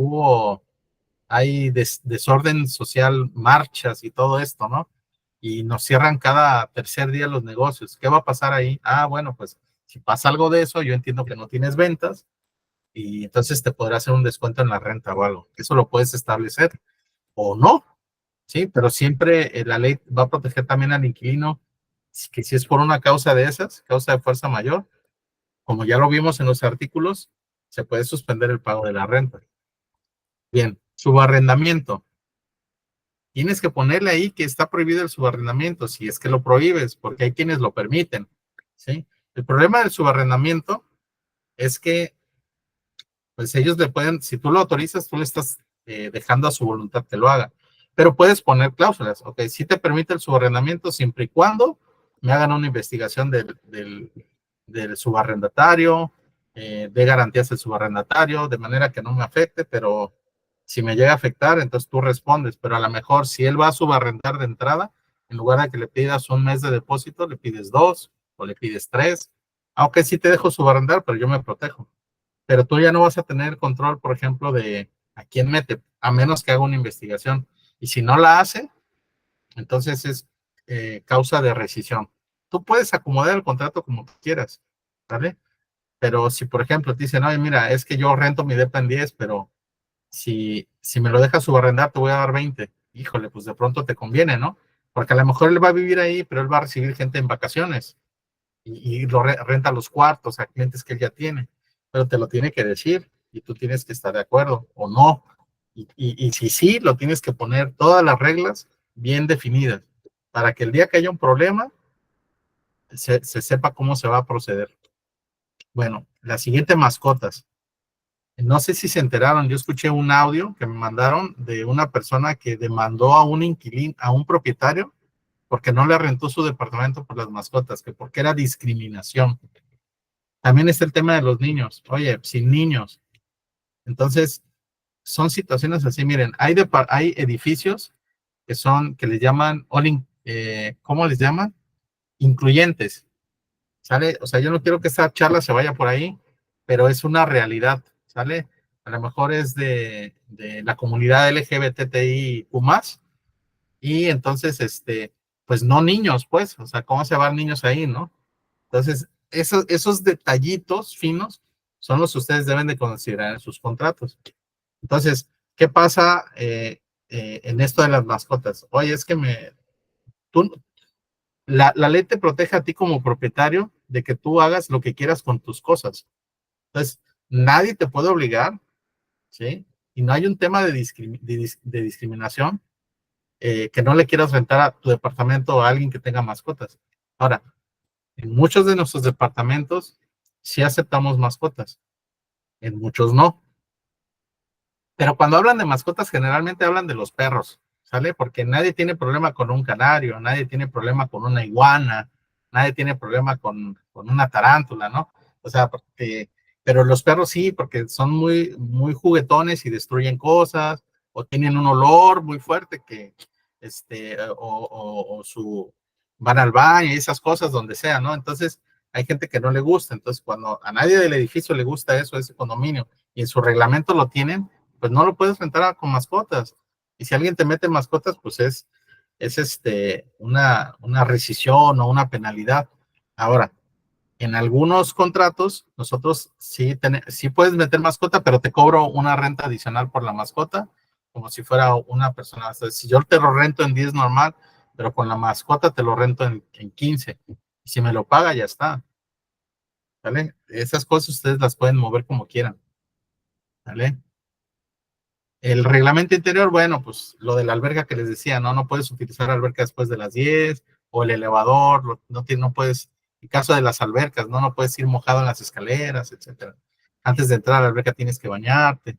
Hay desorden social, marchas y todo esto, ¿no? Y nos cierran cada tercer día los negocios. ¿Qué va a pasar ahí? Ah, bueno, pues si pasa algo de eso, yo entiendo que no tienes ventas y entonces te podrá hacer un descuento en la renta o algo. Eso lo puedes establecer o no, ¿sí? Pero siempre la ley va a proteger también al inquilino, que si es por una causa de esas, causa de fuerza mayor, como ya lo vimos en los artículos, se puede suspender el pago de la renta. Bien, subarrendamiento. Tienes que ponerle ahí que está prohibido el subarrendamiento, si es que lo prohíbes, porque hay quienes lo permiten, ¿sí? El problema del subarrendamiento es que, pues ellos le pueden, si tú lo autorizas, tú le estás dejando a su voluntad que lo haga, pero puedes poner cláusulas, ok, sí te permite el subarrendamiento siempre y cuando me hagan una investigación del subarrendatario, de garantías del subarrendatario, de manera que no me afecte, pero si me llega a afectar, entonces tú respondes, pero a lo mejor si él va a subarrendar de entrada, en lugar de que le pidas un mes de depósito, le pides 2 o le pides 3, aunque sí te dejo subarrendar, pero yo me protejo. Pero tú ya no vas a tener control, por ejemplo, de a quién mete, a menos que haga una investigación. Y si no la hace, entonces es causa de rescisión. Tú puedes acomodar el contrato como quieras, ¿vale? Pero si, por ejemplo, te dicen, oye, mira, es que yo rento mi depa en 10, pero si me lo dejas subarrendar, te voy a dar 20. Híjole, pues de pronto te conviene, ¿no? Porque a lo mejor él va a vivir ahí, pero él va a recibir gente en vacaciones y lo renta los cuartos a clientes que él ya tiene, pero te lo tiene que decir y tú tienes que estar de acuerdo o no. Y si sí, lo tienes que poner todas las reglas bien definidas para que el día que haya un problema se sepa cómo se va a proceder. Bueno, la siguiente, mascotas. No sé si se enteraron, yo escuché un audio que me mandaron de una persona que demandó a un inquilino, a un propietario, porque no le rentó su departamento por las mascotas, que porque era discriminación. También está el tema de los niños. Oye, sin niños. Entonces, son situaciones así. Miren, hay edificios que les llaman, ¿cómo les llaman? Incluyentes. ¿Sale? O sea, yo no quiero que esta charla se vaya por ahí, pero es una realidad. ¿Sale? A lo mejor es de la comunidad LGBTIQ+, y entonces, pues no niños, pues, o sea, ¿cómo se van niños ahí, no? Entonces, esos detallitos finos son los que ustedes deben de considerar en sus contratos. Entonces, ¿qué pasa en esto de las mascotas? Oye, es que tú, la ley te protege a ti como propietario de que tú hagas lo que quieras con tus cosas. Entonces, nadie te puede obligar, ¿sí? Y no hay un tema de discriminación que no le quieras rentar a tu departamento a alguien que tenga mascotas. Ahora, en muchos de nuestros departamentos sí aceptamos mascotas, en muchos no. Pero cuando hablan de mascotas, generalmente hablan de los perros, ¿sale? Porque nadie tiene problema con un canario, nadie tiene problema con una iguana, nadie tiene problema con una tarántula, ¿no? O sea, pero los perros sí, porque son muy, muy juguetones y destruyen cosas, o tienen un olor muy fuerte que, van al baño y esas cosas donde sea, ¿no? Entonces, hay gente que no le gusta. Entonces, cuando a nadie del edificio le gusta eso, ese condominio, y en su reglamento lo tienen, pues no lo puedes rentar con mascotas. Y si alguien te mete mascotas, pues es una rescisión o una penalidad. Ahora, en algunos contratos, nosotros sí puedes meter mascota, pero te cobro una renta adicional por la mascota, como si fuera una persona. O sea, si yo te lo rento en 10 normal, pero con la mascota te lo rento en 15. Y si me lo paga, ya está. ¿Vale? Esas cosas ustedes las pueden mover como quieran. ¿Vale? El reglamento interior, bueno, pues lo de la alberca que les decía, ¿no? No puedes utilizar la alberca después de las 10, o el elevador, no puedes, en caso de las albercas, ¿no? No puedes ir mojado en las escaleras, etcétera. Antes de entrar a la alberca tienes que bañarte.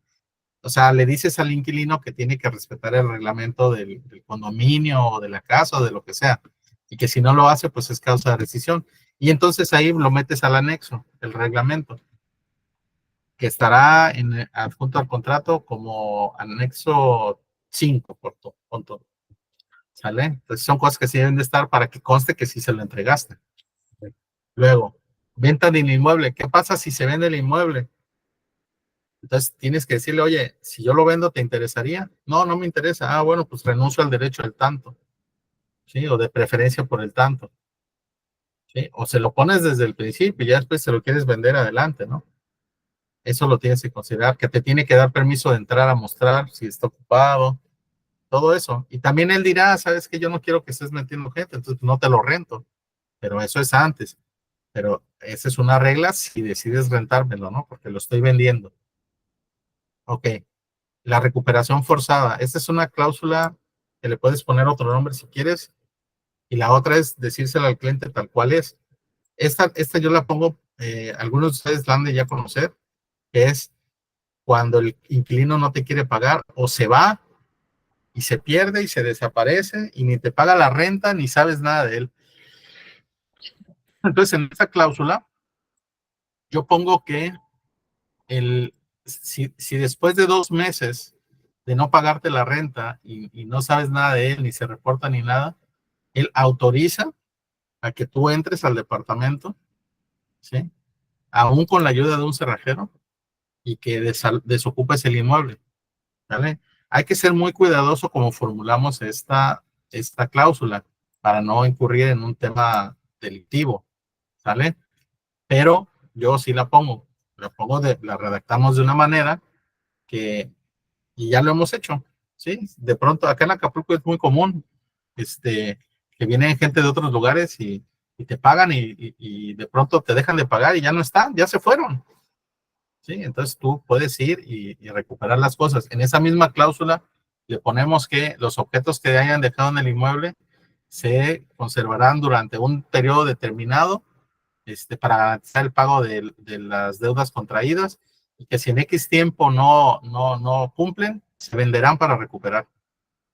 O sea, le dices al inquilino que tiene que respetar el reglamento del condominio o de la casa o de lo que sea. Y que si no lo hace, pues es causa de rescisión. Y entonces ahí lo metes al anexo, el reglamento, que estará adjunto al contrato como anexo 5, por todo. ¿Sale? Entonces son cosas que sí deben de estar para que conste que sí se lo entregaste. Luego, venta del inmueble. ¿Qué pasa si se vende el inmueble? Entonces tienes que decirle, oye, si yo lo vendo, ¿te interesaría? No, no me interesa. Ah, bueno, pues renuncio al derecho del tanto, ¿sí? O de preferencia por el tanto, ¿sí? O se lo pones desde el principio y ya después se lo quieres vender adelante, ¿no? Eso lo tienes que considerar, que te tiene que dar permiso de entrar a mostrar si está ocupado, todo eso. Y también él dirá, sabes que yo no quiero que estés metiendo gente, entonces no te lo rento, pero eso es antes. Pero esa es una regla si decides rentármelo, ¿no? Porque lo estoy vendiendo. Ok. La recuperación forzada. Esta es una cláusula que le puedes poner otro nombre si quieres. Y la otra es decírsela al cliente tal cual es. Esta yo la pongo, algunos de ustedes la han de ya conocer, que es cuando el inquilino no te quiere pagar o se va y se pierde y se desaparece y ni te paga la renta ni sabes nada de él. Entonces, en esta cláusula, yo pongo que si después de 2 meses de no pagarte la renta y no sabes nada de él, ni se reporta ni nada, él autoriza a que tú entres al departamento, ¿sí? Aún con la ayuda de un cerrajero y que desocupes el inmueble, ¿vale? Hay que ser muy cuidadoso como formulamos esta cláusula para no incurrir en un tema delictivo, ¿sale? Pero yo sí la redactamos de una manera que, y ya lo hemos hecho, ¿sí? De pronto, acá en Acapulco es muy común, que vienen gente de otros lugares y te pagan y de pronto te dejan de pagar y ya no están, ya se fueron, ¿sí? Entonces tú puedes ir y recuperar las cosas. En esa misma cláusula le ponemos que los objetos que hayan dejado en el inmueble se conservarán durante un periodo determinado, para garantizar el pago de las deudas contraídas, y que si en X tiempo no cumplen, se venderán para recuperar.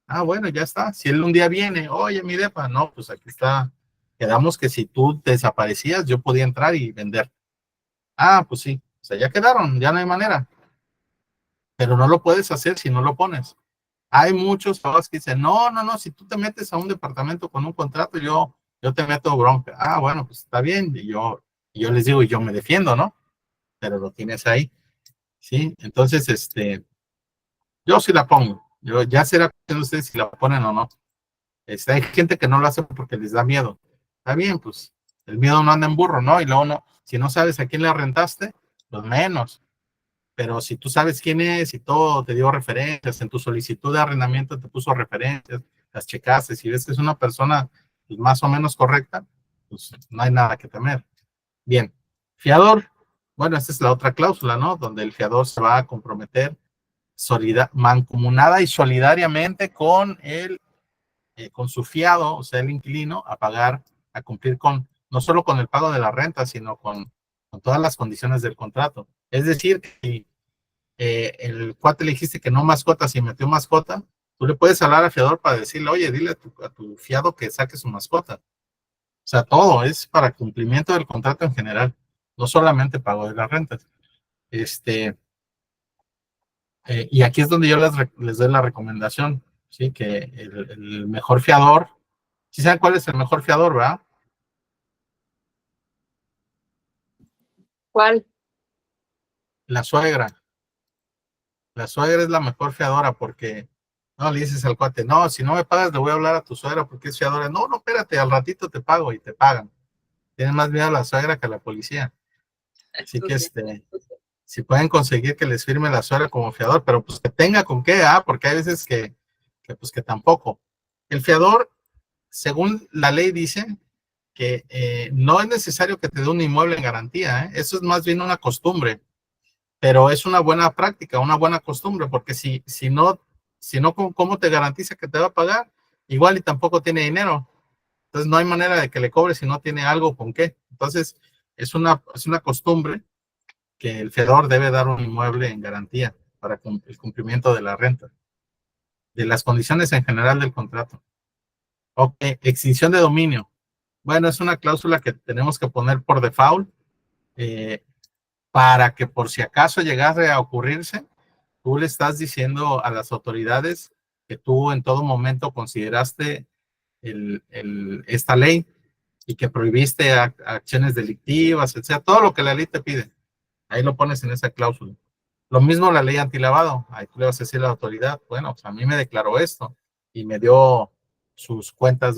Ah, bueno, ya está. Si él un día viene, oye, mi depa, no, pues aquí está. Quedamos que si tú desaparecías, yo podía entrar y vender. Ah, pues sí. O sea, ya quedaron, ya no hay manera. Pero no lo puedes hacer si no lo pones. Hay muchos abogados que dicen, no, si tú te metes a un departamento con un contrato, yo te meto bronca. Ah, bueno, pues está bien. Y yo les digo, y yo me defiendo, ¿no? Pero lo tienes ahí, ¿sí? Entonces, yo sí la pongo. Yo ya será cuestión de ustedes si la ponen o no. Hay gente que no lo hace porque les da miedo. Está bien, pues el miedo no anda en burro, ¿no? Y luego no, si no sabes a quién le rentaste, pues menos. Pero si tú sabes quién es y todo, te dio referencias, en tu solicitud de arrendamiento te puso referencias, las checaste, si ves que es una persona más o menos correcta, pues no hay nada que temer. Bien, fiador. Bueno, esta es la otra cláusula, ¿no? Donde el fiador se va a comprometer mancomunada y solidariamente con su fiado, o sea, el inquilino, a pagar, a cumplir no solo con el pago de la renta, sino con todas las condiciones del contrato. Es decir, que el cuate le dijiste que no mascotas y metió mascota, tú le puedes hablar al fiador para decirle, oye, dile a tu fiado que saque su mascota. O sea, todo es para cumplimiento del contrato en general, no solamente pago de las rentas. Y aquí es donde yo les doy la recomendación, ¿sí? Que el mejor fiador, ¿sí saben cuál es el mejor fiador, verdad? ¿Cuál? La suegra. La suegra es la mejor fiadora porque no le dices al cuate, no, si no me pagas le voy a hablar a tu suegra porque es fiadora. No, espérate, al ratito te pago y te pagan. Tienen más miedo a la suegra que a la policía. Así que si pueden conseguir que les firme la suegra como fiador, pero pues que tenga con qué, porque hay veces pues que tampoco. El fiador, según la ley dice que no es necesario que te dé un inmueble en garantía, eso es más bien una costumbre. pero es una buena práctica, una buena costumbre, porque si no, ¿cómo te garantiza que te va a pagar? Igual y tampoco tiene dinero. Entonces no hay manera de que le cobre si no tiene algo con qué. Entonces es una costumbre que el fiador debe dar un inmueble en garantía para el cumplimiento de la renta, de las condiciones en general del contrato. Ok, extinción de dominio. Bueno, es una cláusula que tenemos que poner por default para que por si acaso llegase a ocurrirse, tú le estás diciendo a las autoridades que tú en todo momento consideraste esta ley y que prohibiste acciones delictivas, etcétera, todo lo que la ley te pide. Ahí lo pones en esa cláusula. Lo mismo la ley antilavado. Ahí tú le vas a decir a la autoridad, bueno, pues a mí me declaró esto y me dio sus cuentas,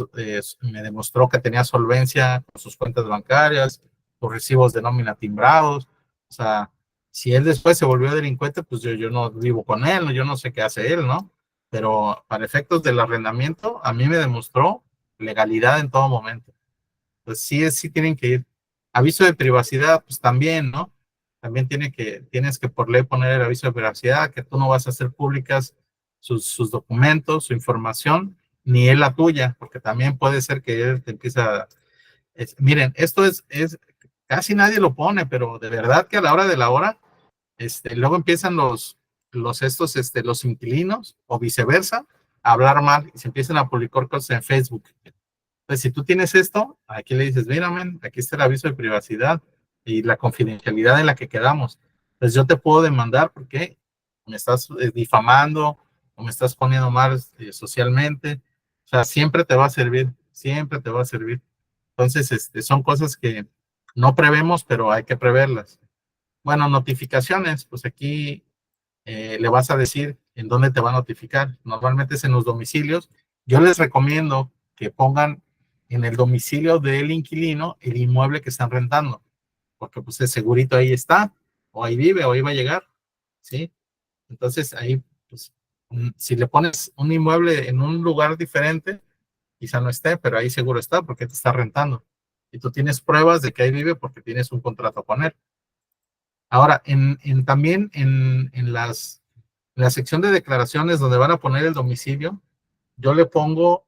me demostró que tenía solvencia con sus cuentas bancarias, sus recibos de nómina timbrados. O sea, si él después se volvió delincuente, pues yo no vivo con él, yo no sé qué hace él, ¿no? Pero para efectos del arrendamiento, a mí me demostró legalidad en todo momento. Pues sí tienen que ir. Aviso de privacidad, pues también, ¿no? También tienes que por ley poner el aviso de privacidad, que tú no vas a hacer públicas sus documentos, su información, ni él la tuya, porque también puede ser que él te empiece a... miren, esto es, casi nadie lo pone, pero de verdad que a la hora de la hora, luego empiezan los inquilinos, o viceversa, a hablar mal, y se empiezan a publicar cosas en Facebook. Entonces, si tú tienes esto, aquí le dices, mira, man, aquí está el aviso de privacidad y la confidencialidad en la que quedamos. Entonces, yo te puedo demandar porque me estás difamando o me estás poniendo mal socialmente. O sea, siempre te va a servir, siempre te va a servir. Entonces, son cosas que no prevemos, pero hay que preverlas. Bueno, notificaciones, pues aquí le vas a decir en dónde te va a notificar. Normalmente es en los domicilios. Yo les recomiendo que pongan en el domicilio del inquilino el inmueble que están rentando, porque pues el segurito ahí está, o ahí vive, o ahí va a llegar, ¿sí? Entonces ahí, pues, si le pones un inmueble en un lugar diferente, quizá no esté, pero ahí seguro está porque te está rentando. Y tú tienes pruebas de que ahí vive porque tienes un contrato con él. Ahora, también en la sección de declaraciones donde van a poner el domicilio, yo le pongo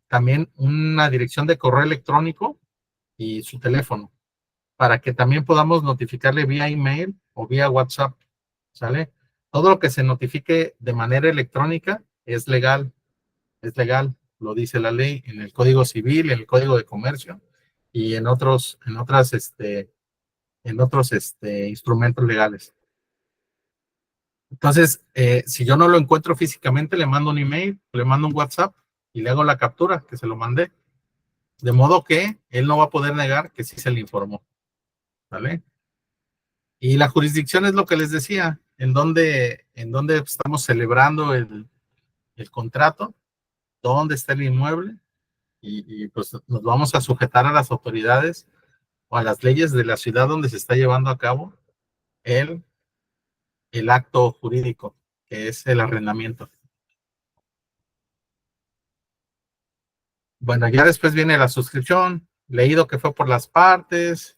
también una dirección de correo electrónico y su teléfono, para que también podamos notificarle vía email o vía WhatsApp, ¿sale? Todo lo que se notifique de manera electrónica es legal, lo dice la ley en el Código Civil, en el Código de Comercio y en otros instrumentos legales. Entonces, si yo no lo encuentro físicamente, le mando un email, le mando un WhatsApp y le hago la captura que se lo mandé. De modo que él no va a poder negar que sí se le informó. ¿Vale? Y la jurisdicción es lo que les decía, en donde estamos celebrando el contrato, dónde está el inmueble, y pues nos vamos a sujetar a las autoridades o a las leyes de la ciudad donde se está llevando a cabo el acto jurídico, que es el arrendamiento. Bueno, ya después viene la suscripción, leído que fue por las partes,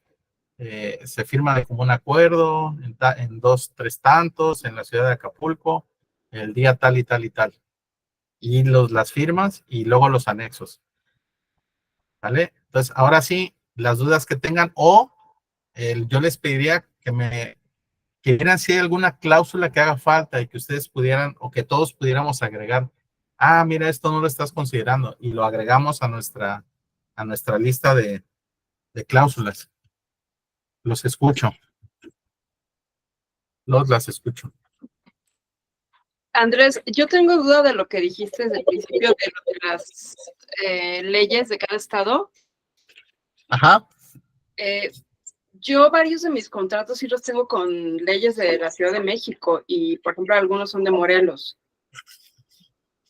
se firma de común acuerdo en 2, 3 tantos en la ciudad de Acapulco, el día tal y tal y tal. Y las firmas y luego los anexos. ¿Vale? Entonces, ahora sí, las dudas que tengan o yo les pediría que vieran si hay alguna cláusula que haga falta y que ustedes pudieran o que todos pudiéramos agregar. Ah, mira, esto no lo estás considerando y lo agregamos a nuestra lista de cláusulas. Los escucho. Las escucho. Andrés, yo tengo duda de lo que dijiste desde el principio de las leyes de cada estado. Ajá. Yo varios de mis contratos sí los tengo con leyes de la Ciudad de México y, por ejemplo, algunos son de Morelos.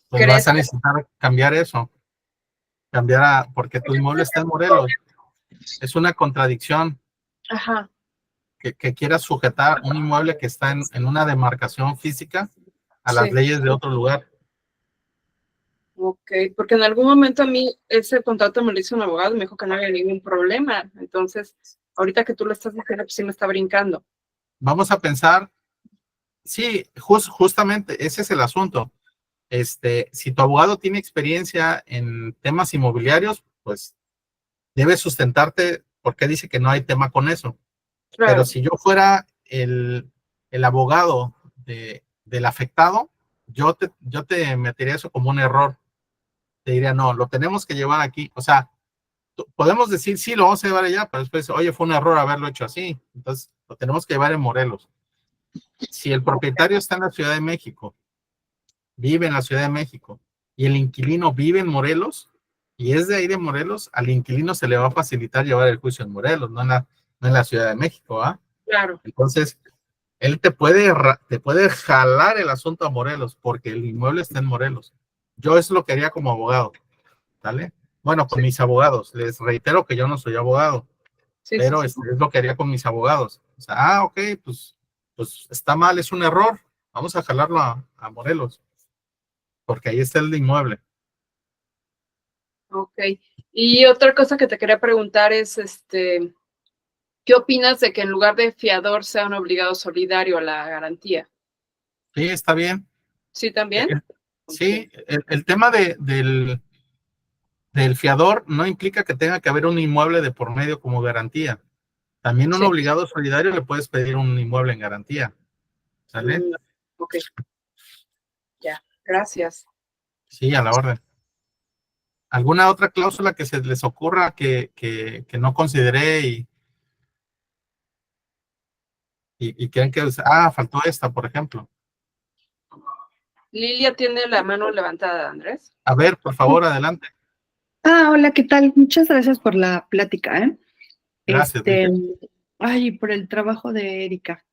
Pues vas a necesitar cambiar eso. Porque tu inmueble está en Morelos. Es una contradicción. Ajá. Que quieras sujetar un inmueble que está en una demarcación física a las leyes de otro lugar. Ok, porque en algún momento a mí ese contrato me lo hizo un abogado y me dijo que no había ningún problema. Entonces, ahorita que tú lo estás diciendo, pues sí me está brincando. vamos a pensar, sí, justamente ese es el asunto. Si tu abogado tiene experiencia en temas inmobiliarios, pues debe sustentarte porque dice que no hay tema con eso. Pero Claro, si yo fuera el abogado del afectado, yo te metería eso como un error. Te diría, no, lo tenemos que llevar aquí. O sea, podemos decir, sí, lo vamos a llevar allá, pero después, oye, fue un error haberlo hecho así. Entonces, lo tenemos que llevar en Morelos. Si el propietario está en la Ciudad de México, vive en la Ciudad de México, y el inquilino vive en Morelos, y es de ahí de Morelos, al inquilino se le va a facilitar llevar el juicio en Morelos, no en la Ciudad de México, ¿ah? claro. Entonces, él te puede jalar el asunto a Morelos, porque el inmueble está en Morelos. Yo eso lo quería como abogado, ¿vale? Bueno, con Sí, mis abogados. Les reitero que yo no soy abogado, sí, sí, pero sí. es lo que haría con mis abogados. O sea, ok, pues está mal, es un error. Vamos a jalarlo a Morelos, porque ahí está el inmueble. Ok. Y otra cosa que te quería preguntar es, ¿qué opinas de que en lugar de fiador sea un obligado solidario a la garantía? Sí, está bien. ¿Sí Eh, también? eh, Ok. Sí, el tema del fiador no implica que tenga que haber un inmueble de por medio como garantía. También un Sí. obligado solidario le puedes pedir un inmueble en garantía, ¿sale? Mm, ok, ya. Gracias. Sí, a la orden. ¿Alguna otra cláusula que se les ocurra que no consideré y creen que, faltó esta, por ejemplo? Lilia tiene la mano levantada, Andrés. A ver, por favor, adelante. Hola, ¿qué tal? Muchas gracias por la plática, ¿eh? Gracias, Este, Lilia. ay, por el trabajo de Erika.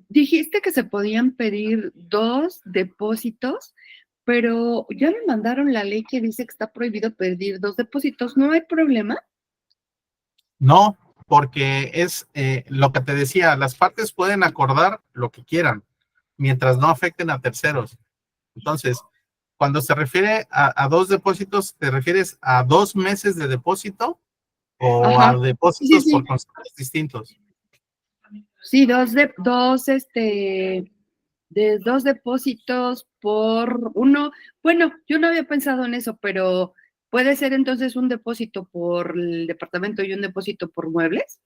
Dijiste que se podían pedir 2 depósitos, pero ya me mandaron la ley que dice que está prohibido pedir 2 depósitos. ¿No hay problema? No, porque es lo que te decía, las partes pueden acordar lo que quieran, mientras no afecten a terceros. Entonces, cuando se refiere a dos depósitos, ¿te refieres a 2 meses de depósito o a Ajá. Sí, sí, depósitos por sí. conceptos distintos? Sí, de 2 depósitos por uno. Bueno, yo no había pensado en eso, pero puede ser entonces un depósito por el departamento y un depósito por muebles.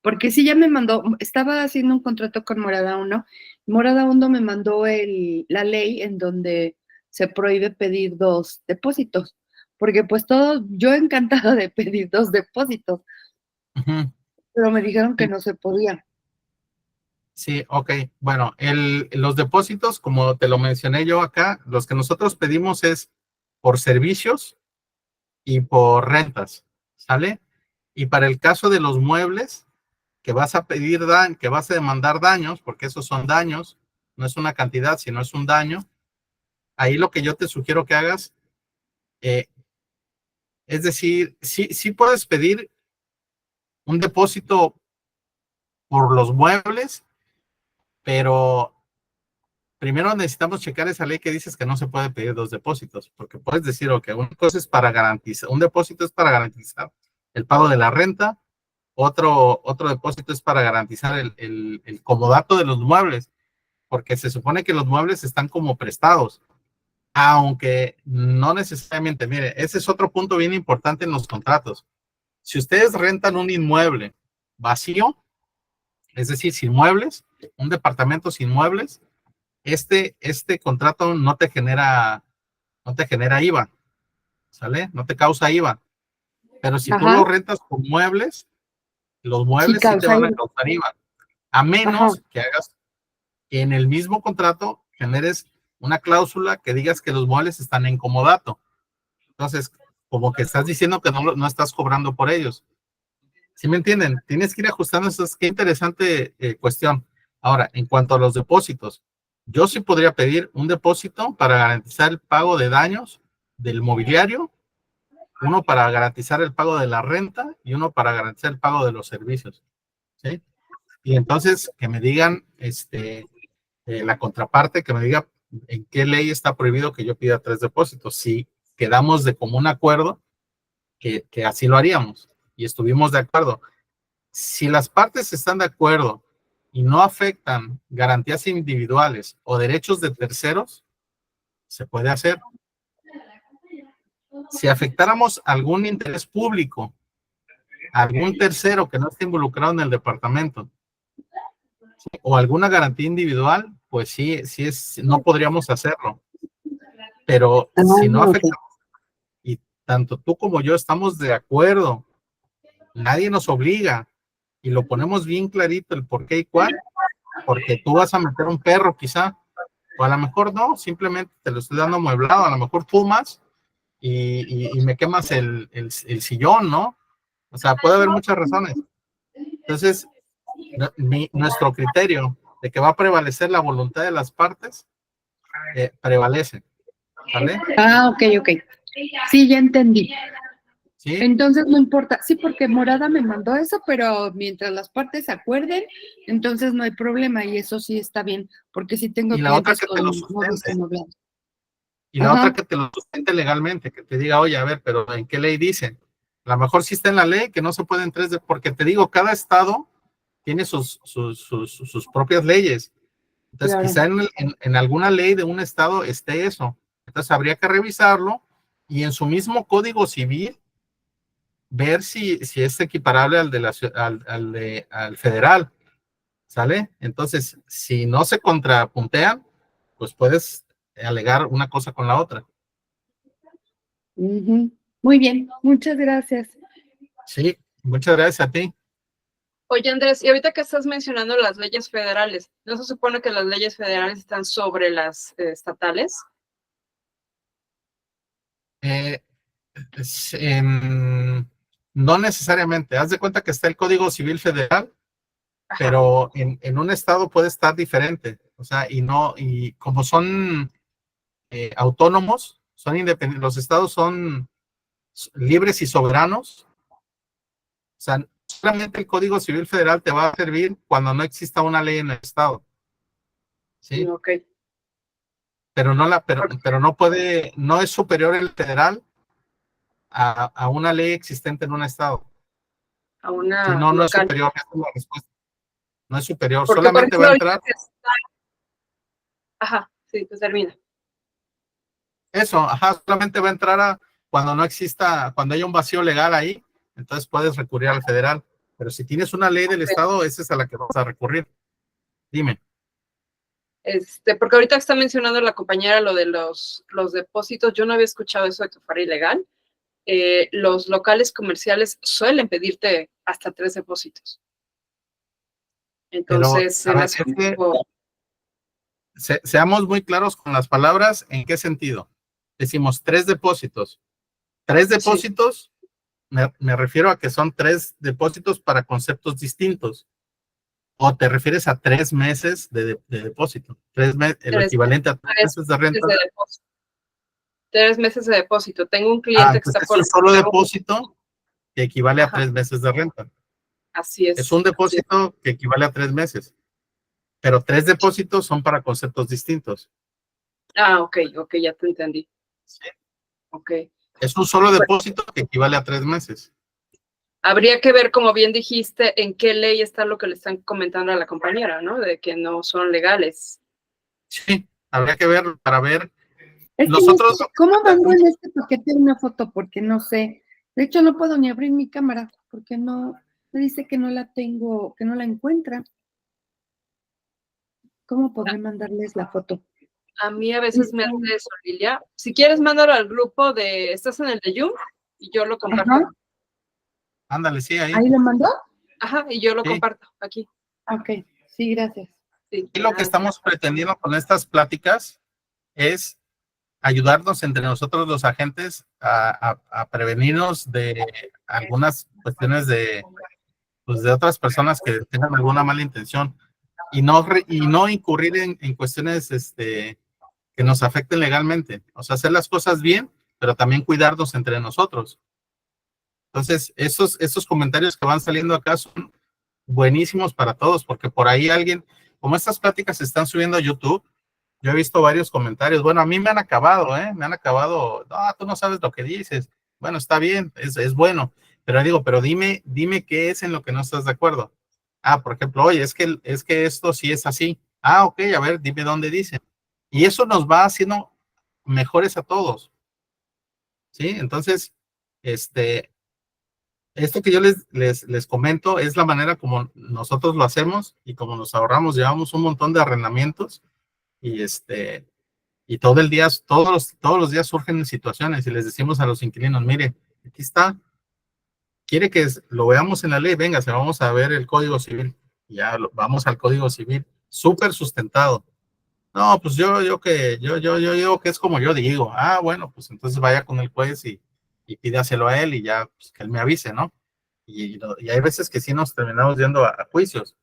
Porque sí, ya me mandó, estaba haciendo un contrato con Morada Uno. Morada Uno me mandó la ley en donde se prohíbe pedir 2 depósitos. Porque pues todo, yo encantada de pedir 2 depósitos, Ujú. pero me dijeron que Sí, no se podía. sí, ok. Bueno, los depósitos, como te lo mencioné yo acá, los que nosotros pedimos es por servicios y por rentas, ¿sale? Y para el caso de los muebles, que vas a que vas a demandar daños, porque esos son daños, no es una cantidad, sino es un daño. Ahí lo que yo te sugiero que hagas, eh, es decir, sí puedes pedir un depósito por los muebles, pero primero necesitamos checar esa ley que dices que no se puede pedir 2 depósitos, porque puedes decir, ok, una cosa es para garantizar, un depósito es para garantizar el pago de la renta, otro depósito es para garantizar el comodato de los muebles, porque se supone que los muebles están como prestados, aunque no necesariamente. Mire, ese es otro punto bien importante en los contratos. Si ustedes rentan un inmueble vacío, es decir, sin muebles, un departamento sin muebles, este contrato no te genera IVA, ¿sale? No te causa IVA. Pero si tú lo Ajá, rentas con muebles, los sí muebles sí te causa van a IVA. causar IVA, a Ajá, menos que hagas que en el mismo contrato generes una cláusula que digas que los muebles están en comodato. Entonces, como que estás diciendo que no estás cobrando por ellos. ¿Sí me entienden? Tienes que ir ajustando eso. Qué interesante cuestión. Ahora, en cuanto a los depósitos, yo sí podría pedir un depósito para garantizar el pago de daños del mobiliario, uno para garantizar el pago de la renta y uno para garantizar el pago de los servicios. ¿Sí? Y entonces que me digan, la contraparte, que me diga en qué ley está prohibido que yo pida 3 depósitos. Si quedamos de común acuerdo que así lo haríamos y estuvimos de acuerdo. Si las partes están de acuerdo y no afectan garantías individuales o derechos de terceros, se puede hacer. Si afectáramos algún interés público, algún tercero que no esté involucrado en el departamento, ¿sí? O alguna garantía individual, pues sí, no podríamos hacerlo. Pero si no afecta, y tanto tú como yo estamos de acuerdo, nadie nos obliga, y lo ponemos bien clarito el por qué y cuál, porque tú vas a meter un perro quizá, o a lo mejor no, simplemente te lo estoy dando amueblado, a lo mejor fumas y me quemas el sillón, ¿no? O sea, puede haber muchas razones. Entonces, nuestro criterio de que va a prevalecer la voluntad de las partes, prevalece, ¿vale? Ah, ok. Sí, ya entendí. ¿Sí? Entonces no importa. Sí, porque Morada me mandó eso, pero mientras las partes se acuerden, entonces no hay problema y eso sí está bien, porque sí tengo Y la otra clientes que te con lo móviles sustente. inmoblados. Y la Ajá. otra que te lo sustente legalmente, que te diga, oye, a ver, pero ¿en qué ley dice? A lo mejor sí está en la ley que no se pueden porque te digo, cada estado tiene sus propias leyes. Entonces, Claro. quizá en alguna ley de un estado esté eso. Entonces, habría que revisarlo y en su mismo código civil ver si es equiparable al, de la, al federal, ¿sale? Entonces, si no se contrapuntean, pues puedes alegar una cosa con la otra. Ujú. Muy bien, muchas gracias. Sí, muchas gracias a ti. Oye, Andrés, y ahorita que estás mencionando las leyes federales, ¿no se supone que las leyes federales están sobre las estatales? Eh, no necesariamente. Haz de cuenta que está el Código Civil Federal, Ajá. pero en un estado puede estar diferente. O sea, y como son autónomos, son independientes, los estados son libres y soberanos. O sea, solamente el Código Civil Federal te va a servir cuando no exista una ley en el estado. ¿Sí? Ok. Pero no puede, no es superior el federal a una ley existente en un estado. A Si una no, no es local. superior, esa es la respuesta. No es superior, Porque, por solamente va ejemplo, a ahorita entrar. que está... Ajá, sí, pues termina. Eso, ajá, solamente va a entrar cuando no exista, cuando haya un vacío legal ahí, entonces puedes recurrir al federal. Pero si tienes una ley del estado, esa es a la que vas a recurrir. Dime. Porque ahorita está mencionando la compañera lo de los depósitos, yo no había escuchado eso de que fuera ilegal. Los locales comerciales suelen pedirte hasta 3 depósitos. Pero, Entonces, se a me ver, hace un poco... seamos muy claros con las palabras, ¿en qué sentido? Decimos 3 depósitos. 3 Sí. depósitos, me refiero a que son 3 depósitos para conceptos distintos. ¿O te refieres a 3 meses de depósito? El equivalente a 3 meses de renta. 3 meses de depósito. Tengo un cliente que Pues está es por... un solo depósito que equivale a Ajá. 3 meses de renta. Así es. Es un depósito que equivale a 3 meses. Pero 3 depósitos son para conceptos distintos. Ah, ok, ya te entendí. ¿Sí? Ok. Es un solo depósito que equivale a 3 meses. Habría que ver, como bien dijiste, en qué ley está lo que le están comentando a la compañera, ¿no? De que no son legales. Sí, habría que ver para ver. Es que Nosotros. ¿cómo mando en este paquete una foto? Porque no sé. De hecho, no puedo ni abrir mi cámara porque no, me dice que no la tengo, que no la encuentra. ¿Cómo podré mandarles la foto? A mí a veces me hace eso, Lilia. Si quieres, mándalo al grupo de... ¿Estás en el de Zoom? Y yo lo comparto. Ajá. Ándale, sí, ahí. ¿Ahí lo mandó? Ajá, y yo lo Sí. comparto aquí. Ok, sí, gracias. Sí, Y lo que estamos pretendiendo con estas pláticas es ayudarnos entre nosotros los agentes a prevenirnos de algunas cuestiones pues de otras personas que tengan alguna mala intención y no incurrir en cuestiones que nos afecten legalmente. O sea, hacer las cosas bien, pero también cuidarnos entre nosotros. Entonces, esos comentarios que van saliendo acá son buenísimos para todos, porque por ahí alguien, como estas pláticas se están subiendo a YouTube, yo he visto varios comentarios. Bueno, a mí me han acabado, me han acabado. No, tú no sabes lo que dices. Bueno, está bien, es bueno. Pero digo, pero dime qué es en lo que no estás de acuerdo. Por ejemplo, oye, es que esto sí es así. Ok, a ver, dime dónde dice. Y eso nos va haciendo mejores a todos, ¿sí? Entonces, esto que yo les comento es la manera como nosotros lo hacemos y como nos ahorramos. Llevamos un montón de arrendamientos y y todo el día, todos los días surgen situaciones y les decimos a los inquilinos, mire, aquí está, quiere que lo veamos en la ley, venga, se vamos a ver el Código Civil. Ya vamos al Código Civil, súper sustentado. No, pues yo digo que es como yo digo. Bueno, pues entonces vaya con el juez y pídaselo a él y ya, pues que él me avise, ¿no? Y hay veces que sí nos terminamos yendo a juicios,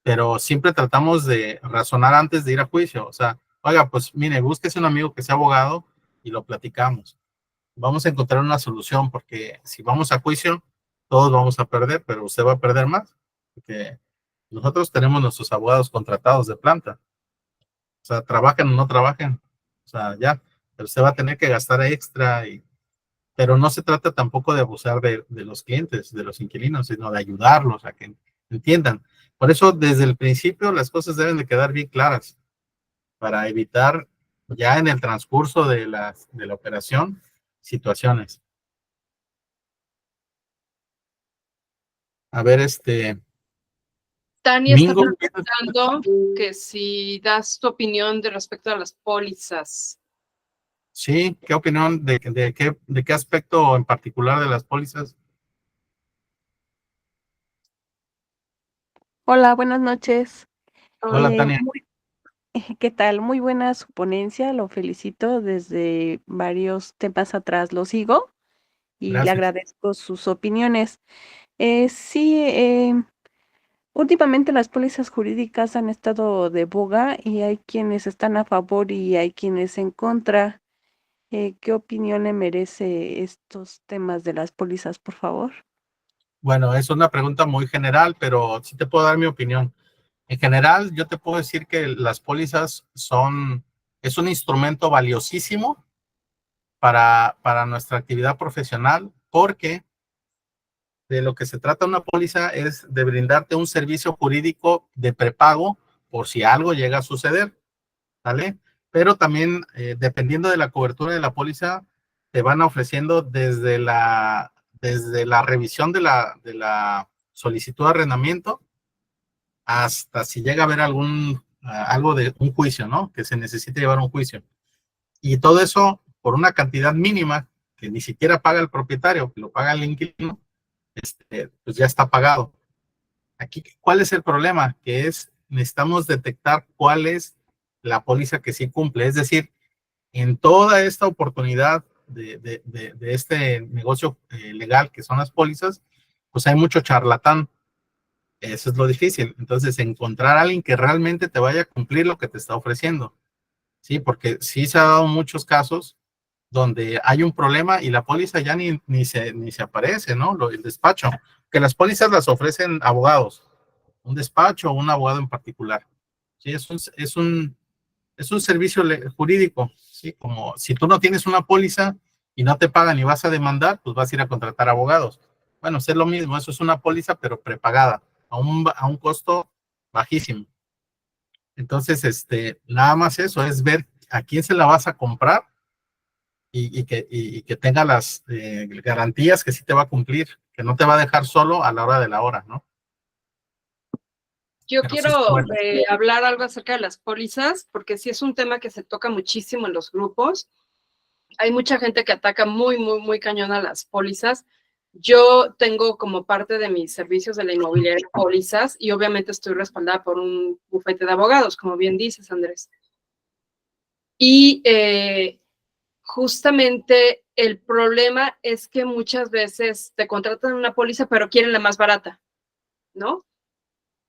pero siempre tratamos de razonar antes de ir a juicio. O sea, oiga, pues mire, búsquese un amigo que sea abogado y lo platicamos. Vamos a encontrar una solución, porque si vamos a juicio, todos vamos a perder, pero usted va a perder más, porque nosotros tenemos nuestros abogados contratados de planta. O sea, trabajen o no trabajen, o sea, ya, pero usted va a tener que gastar extra, pero no se trata tampoco de abusar de los clientes, de los inquilinos, sino de ayudarlos a que entiendan. Por eso, desde el principio, las cosas deben de quedar bien claras para evitar ya en el transcurso de la operación situaciones. A ver, Tania está Mingo, preguntando que si das tu opinión de respecto a las pólizas. sí, ¿qué opinión de qué aspecto en particular de las pólizas? Hola, buenas noches. Hola, Tania. ¿Qué tal? Muy buena su ponencia, lo felicito. Desde varios temas atrás lo sigo y le Gracias. agradezco sus opiniones. Sí, últimamente las pólizas jurídicas han estado de boga y hay quienes están a favor y hay quienes en contra. ¿Qué opinión le merece estos temas de las pólizas, por favor? Bueno, es una pregunta muy general, pero sí te puedo dar mi opinión. En general, yo te puedo decir que las pólizas es un instrumento valiosísimo para nuestra actividad profesional, porque de lo que se trata una póliza es de brindarte un servicio jurídico de prepago por si algo llega a suceder, ¿vale? Pero también, dependiendo de la cobertura de la póliza, te van ofreciendo desde la revisión de la solicitud de arrendamiento hasta si llega a haber algo de un juicio, ¿no? Que se necesite llevar un juicio. Y todo eso por una cantidad mínima que ni siquiera paga el propietario, que lo paga el inquilino, pues ya está pagado. Aquí, ¿cuál es el problema? Que necesitamos detectar cuál es la póliza que sí cumple. Es decir, en toda esta oportunidad de este negocio legal que son las pólizas, pues hay mucho charlatán. Eso es lo difícil. Entonces, encontrar a alguien que realmente te vaya a cumplir lo que te está ofreciendo. Sí, porque sí se ha dado muchos casos donde hay un problema y la póliza ya ni se aparece, ¿no? El despacho. Que las pólizas las ofrecen abogados, un despacho o un abogado en particular. Sí, es un servicio jurídico, ¿sí? Como si tú no tienes una póliza y no te pagan y vas a demandar, pues vas a ir a contratar abogados. Bueno, es lo mismo, eso es una póliza, pero prepagada, a un costo bajísimo. Entonces, nada más eso, es ver a quién se la vas a comprar y que tenga las garantías que sí te va a cumplir, que no te va a dejar solo a la hora de la hora, ¿no? Yo Pero sí está quiero bueno. hablar algo acerca de las pólizas, porque sí es un tema que se toca muchísimo en los grupos. Hay mucha gente que ataca muy, muy, muy cañón a las pólizas. Yo tengo como parte de mis servicios de la inmobiliaria pólizas y obviamente estoy respaldada por un bufete de abogados, como bien dices, Andrés. Y justamente el problema es que muchas veces te contratan una póliza, pero quieren la más barata, ¿no?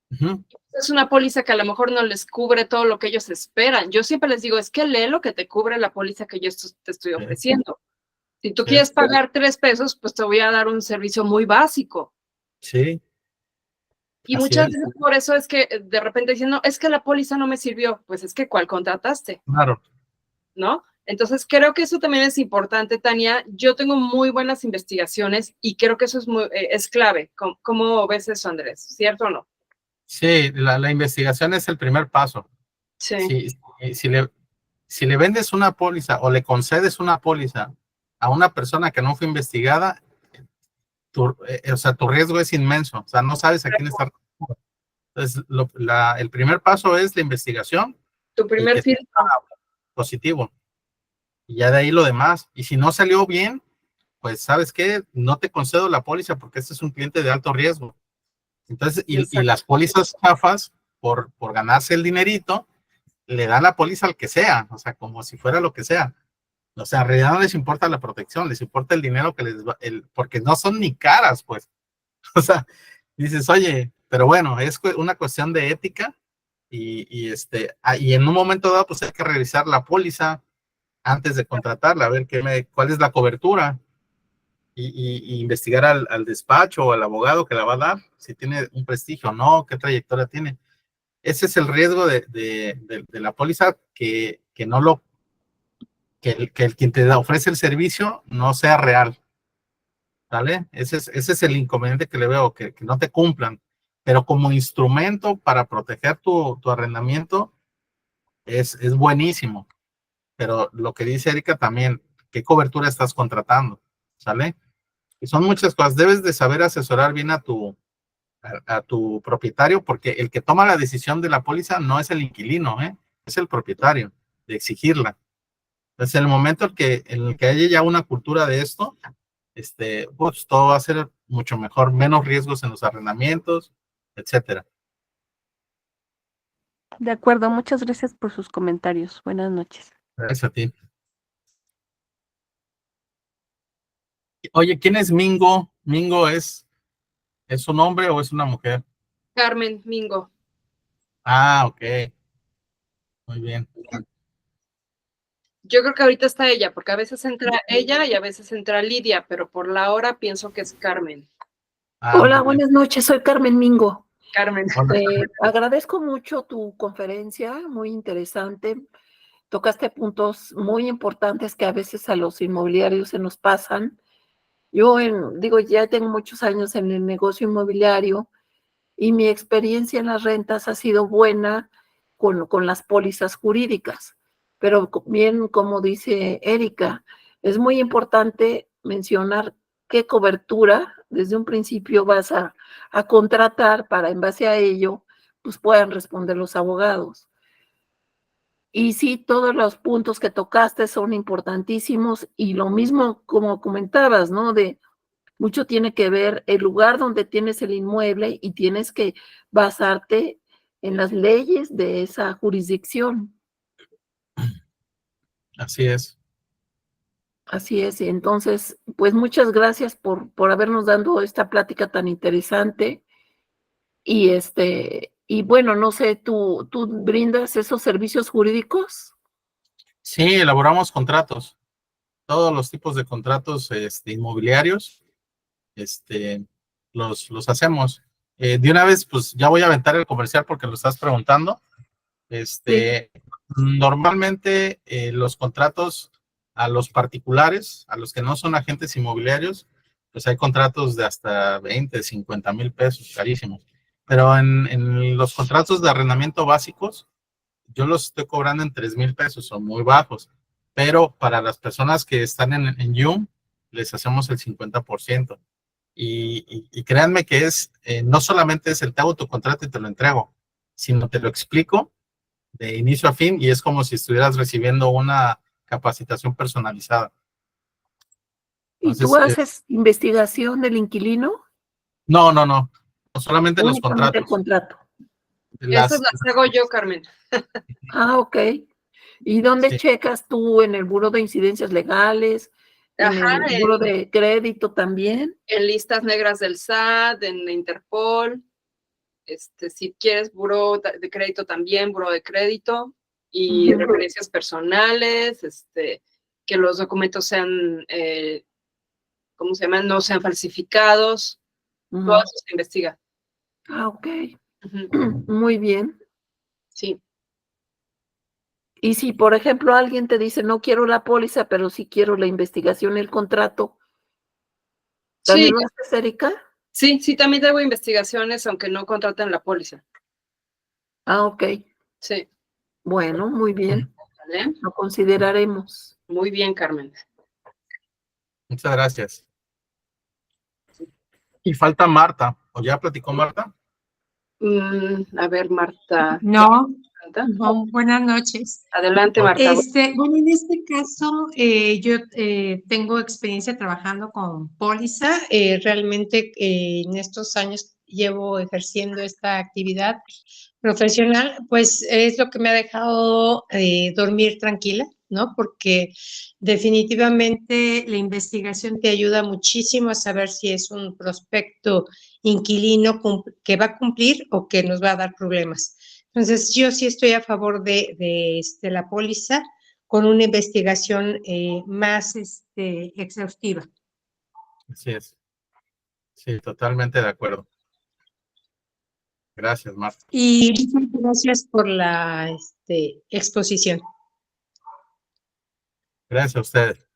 Uh-huh. Es una póliza que a lo mejor no les cubre todo lo que ellos esperan. Yo siempre les digo, es que lee lo que te cubre la póliza que yo te estoy ofreciendo. Si tú quieres pagar 3 pesos, pues te voy a dar un servicio muy básico. Sí. Y muchas veces por eso es que de repente dicen, no, es que la póliza no me sirvió. Pues es que ¿cuál contrataste? Claro. ¿No? Entonces creo que eso también es importante, Tania. Yo tengo muy buenas investigaciones y creo que eso es clave. ¿Cómo ves eso, Andrés? ¿Cierto o no? Sí, la investigación es el primer paso. Sí. Si le vendes una póliza o le concedes una póliza a una persona que no fue investigada, o sea, tu riesgo es inmenso. O sea, no sabes a quién está. Entonces, el primer paso es la investigación Tu y primer que sea filtro. positivo. Y ya de ahí lo demás. Y si no salió bien, pues, ¿sabes qué? No te concedo la póliza porque este es un cliente de alto riesgo. Entonces, y Exacto. las pólizas chafas, por ganarse el dinerito, le dan la póliza al que sea, o sea, como si fuera lo que sea. O sea, en realidad no les importa la protección, les importa el dinero que les va, porque no son ni caras, pues. O sea, dices, oye, pero bueno, es una cuestión de ética y en un momento dado, pues hay que revisar la póliza antes de contratarla, a ver cuál es la cobertura y investigar al despacho o al abogado que la va a dar, si tiene un prestigio o no, qué trayectoria tiene. Ese es el riesgo de la póliza, que el quien te ofrece el servicio no sea real, ¿vale? Ese es el inconveniente que le veo, que no te cumplan. Pero como instrumento para proteger tu arrendamiento es buenísimo. Pero lo que dice Erika también, ¿qué cobertura estás contratando? ¿Sale? Y son muchas cosas. Debes de saber asesorar bien a tu propietario, porque el que toma la decisión de la póliza no es el inquilino, es el propietario, de exigirla. Entonces, en el momento en el que haya ya una cultura de esto, pues todo va a ser mucho mejor, menos riesgos en los arrendamientos, etcétera. De acuerdo, muchas gracias por sus comentarios. Buenas noches. Gracias a ti. Oye, ¿quién es Mingo? ¿Mingo es un hombre o es una mujer? Carmen Mingo. Ah, ok. Muy bien. Yo creo que ahorita está ella, porque a veces entra ella y a veces entra Lidia, pero por la hora pienso que es Carmen. Ah, Hola, muy bien. buenas noches, soy Carmen Mingo. Carmen. Hola. Agradezco mucho tu conferencia, muy interesante. Tocaste puntos muy importantes que a veces a los inmobiliarios se nos pasan. Yo ya tengo muchos años en el negocio inmobiliario y mi experiencia en las rentas ha sido buena con las pólizas jurídicas. Pero bien, como dice Erika, es muy importante mencionar qué cobertura desde un principio vas a contratar para en base a ello pues puedan responder los abogados. Y sí, todos los puntos que tocaste son importantísimos y lo mismo como comentabas, ¿no? De mucho tiene que ver el lugar donde tienes el inmueble y tienes que basarte en las leyes de esa jurisdicción. Así es. Así es. Y entonces, pues muchas gracias por habernos dado esta plática tan interesante. Y y bueno, no sé, ¿tú brindas esos servicios jurídicos? Sí, elaboramos contratos, todos los tipos de contratos inmobiliarios, los hacemos. De una vez, pues ya voy a aventar el comercial porque lo estás preguntando. Sí. Normalmente los contratos a los particulares, a los que no son agentes inmobiliarios, pues hay contratos de hasta 20, 50 mil pesos, carísimos. Pero en los contratos de arrendamiento básicos, yo los estoy cobrando en 3,000 pesos, son muy bajos. Pero para las personas que están en YUM, les hacemos el 50%. Y créanme que no solamente es te hago tu contrato y te lo entrego, sino te lo explico de inicio a fin y es como si estuvieras recibiendo una capacitación personalizada. ¿Y tú Entonces, haces investigación del inquilino? no, solamente los Únicamente el contratos. contrato. Esas las hago yo, Carmen. Ah, ok. ¿Y dónde Sí. checas tú? ¿En el Buró de Incidencias Legales? ¿En Ajá, el Buró de Crédito también? en listas negras del SAT, en Interpol. Si quieres buró de crédito también, buró de crédito y referencias personales, que los documentos sean, ¿cómo se llaman? No sean falsificados. Todo eso se investiga. Ah, ok. Ujú. Muy bien. Sí. Y si, por ejemplo, alguien te dice, no quiero la póliza, pero sí quiero la investigación y el contrato, Sí, ¿también lo haces, Erika? sí, también hago investigaciones, aunque no contraten la póliza. Ah, ok. Sí, Bueno, muy bien. ¿vale? Lo consideraremos. Muy bien, Carmen. Muchas gracias. Y falta Marta. ¿O ya platicó Marta? A ver, Marta. No, ¿Marta? no, buenas noches. Adelante, Marta. Bueno, en este caso, yo tengo experiencia trabajando con póliza. Realmente en estos años llevo ejerciendo esta actividad profesional, pues es lo que me ha dejado dormir tranquila, ¿no? Porque definitivamente la investigación te ayuda muchísimo a saber si es un prospecto inquilino que va a cumplir o que nos va a dar problemas. Entonces, yo sí estoy a favor de la póliza con una investigación más exhaustiva. Así es. Sí, totalmente de acuerdo. Gracias, Marta. Y muchas gracias por la exposición. Gracias a ustedes.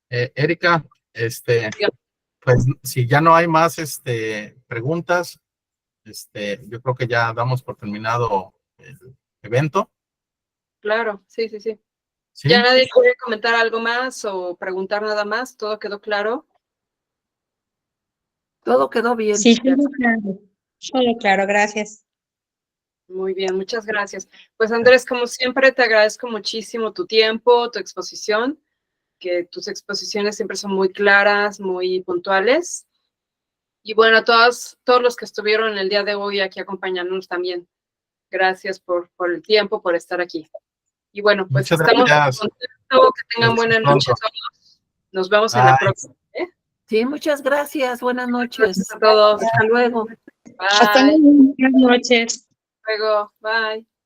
Erika, pues si ya no hay más preguntas, yo creo que ya damos por terminado el evento. Claro, sí, sí, sí. ¿Sí? ¿Ya nadie quiere comentar algo más o preguntar nada más? ¿Todo quedó claro? Todo quedó bien. Sí, todo claro, gracias. Muy bien, muchas gracias. Pues Andrés, como siempre, te agradezco muchísimo tu tiempo, tu exposición, que tus exposiciones siempre son muy claras, muy puntuales. Y bueno, a todos los que estuvieron el día de hoy aquí acompañándonos también. Gracias por el tiempo, por estar aquí. Y bueno, pues Muchas estamos gracias. en contacto, que tengan buena noche Pronto. todos. Nos vemos en la Bye. próxima. Sí, muchas gracias. Buenas noches. Gracias a todos. Hasta luego. Bye. Hasta luego. Buenas noches. Luego. Bye.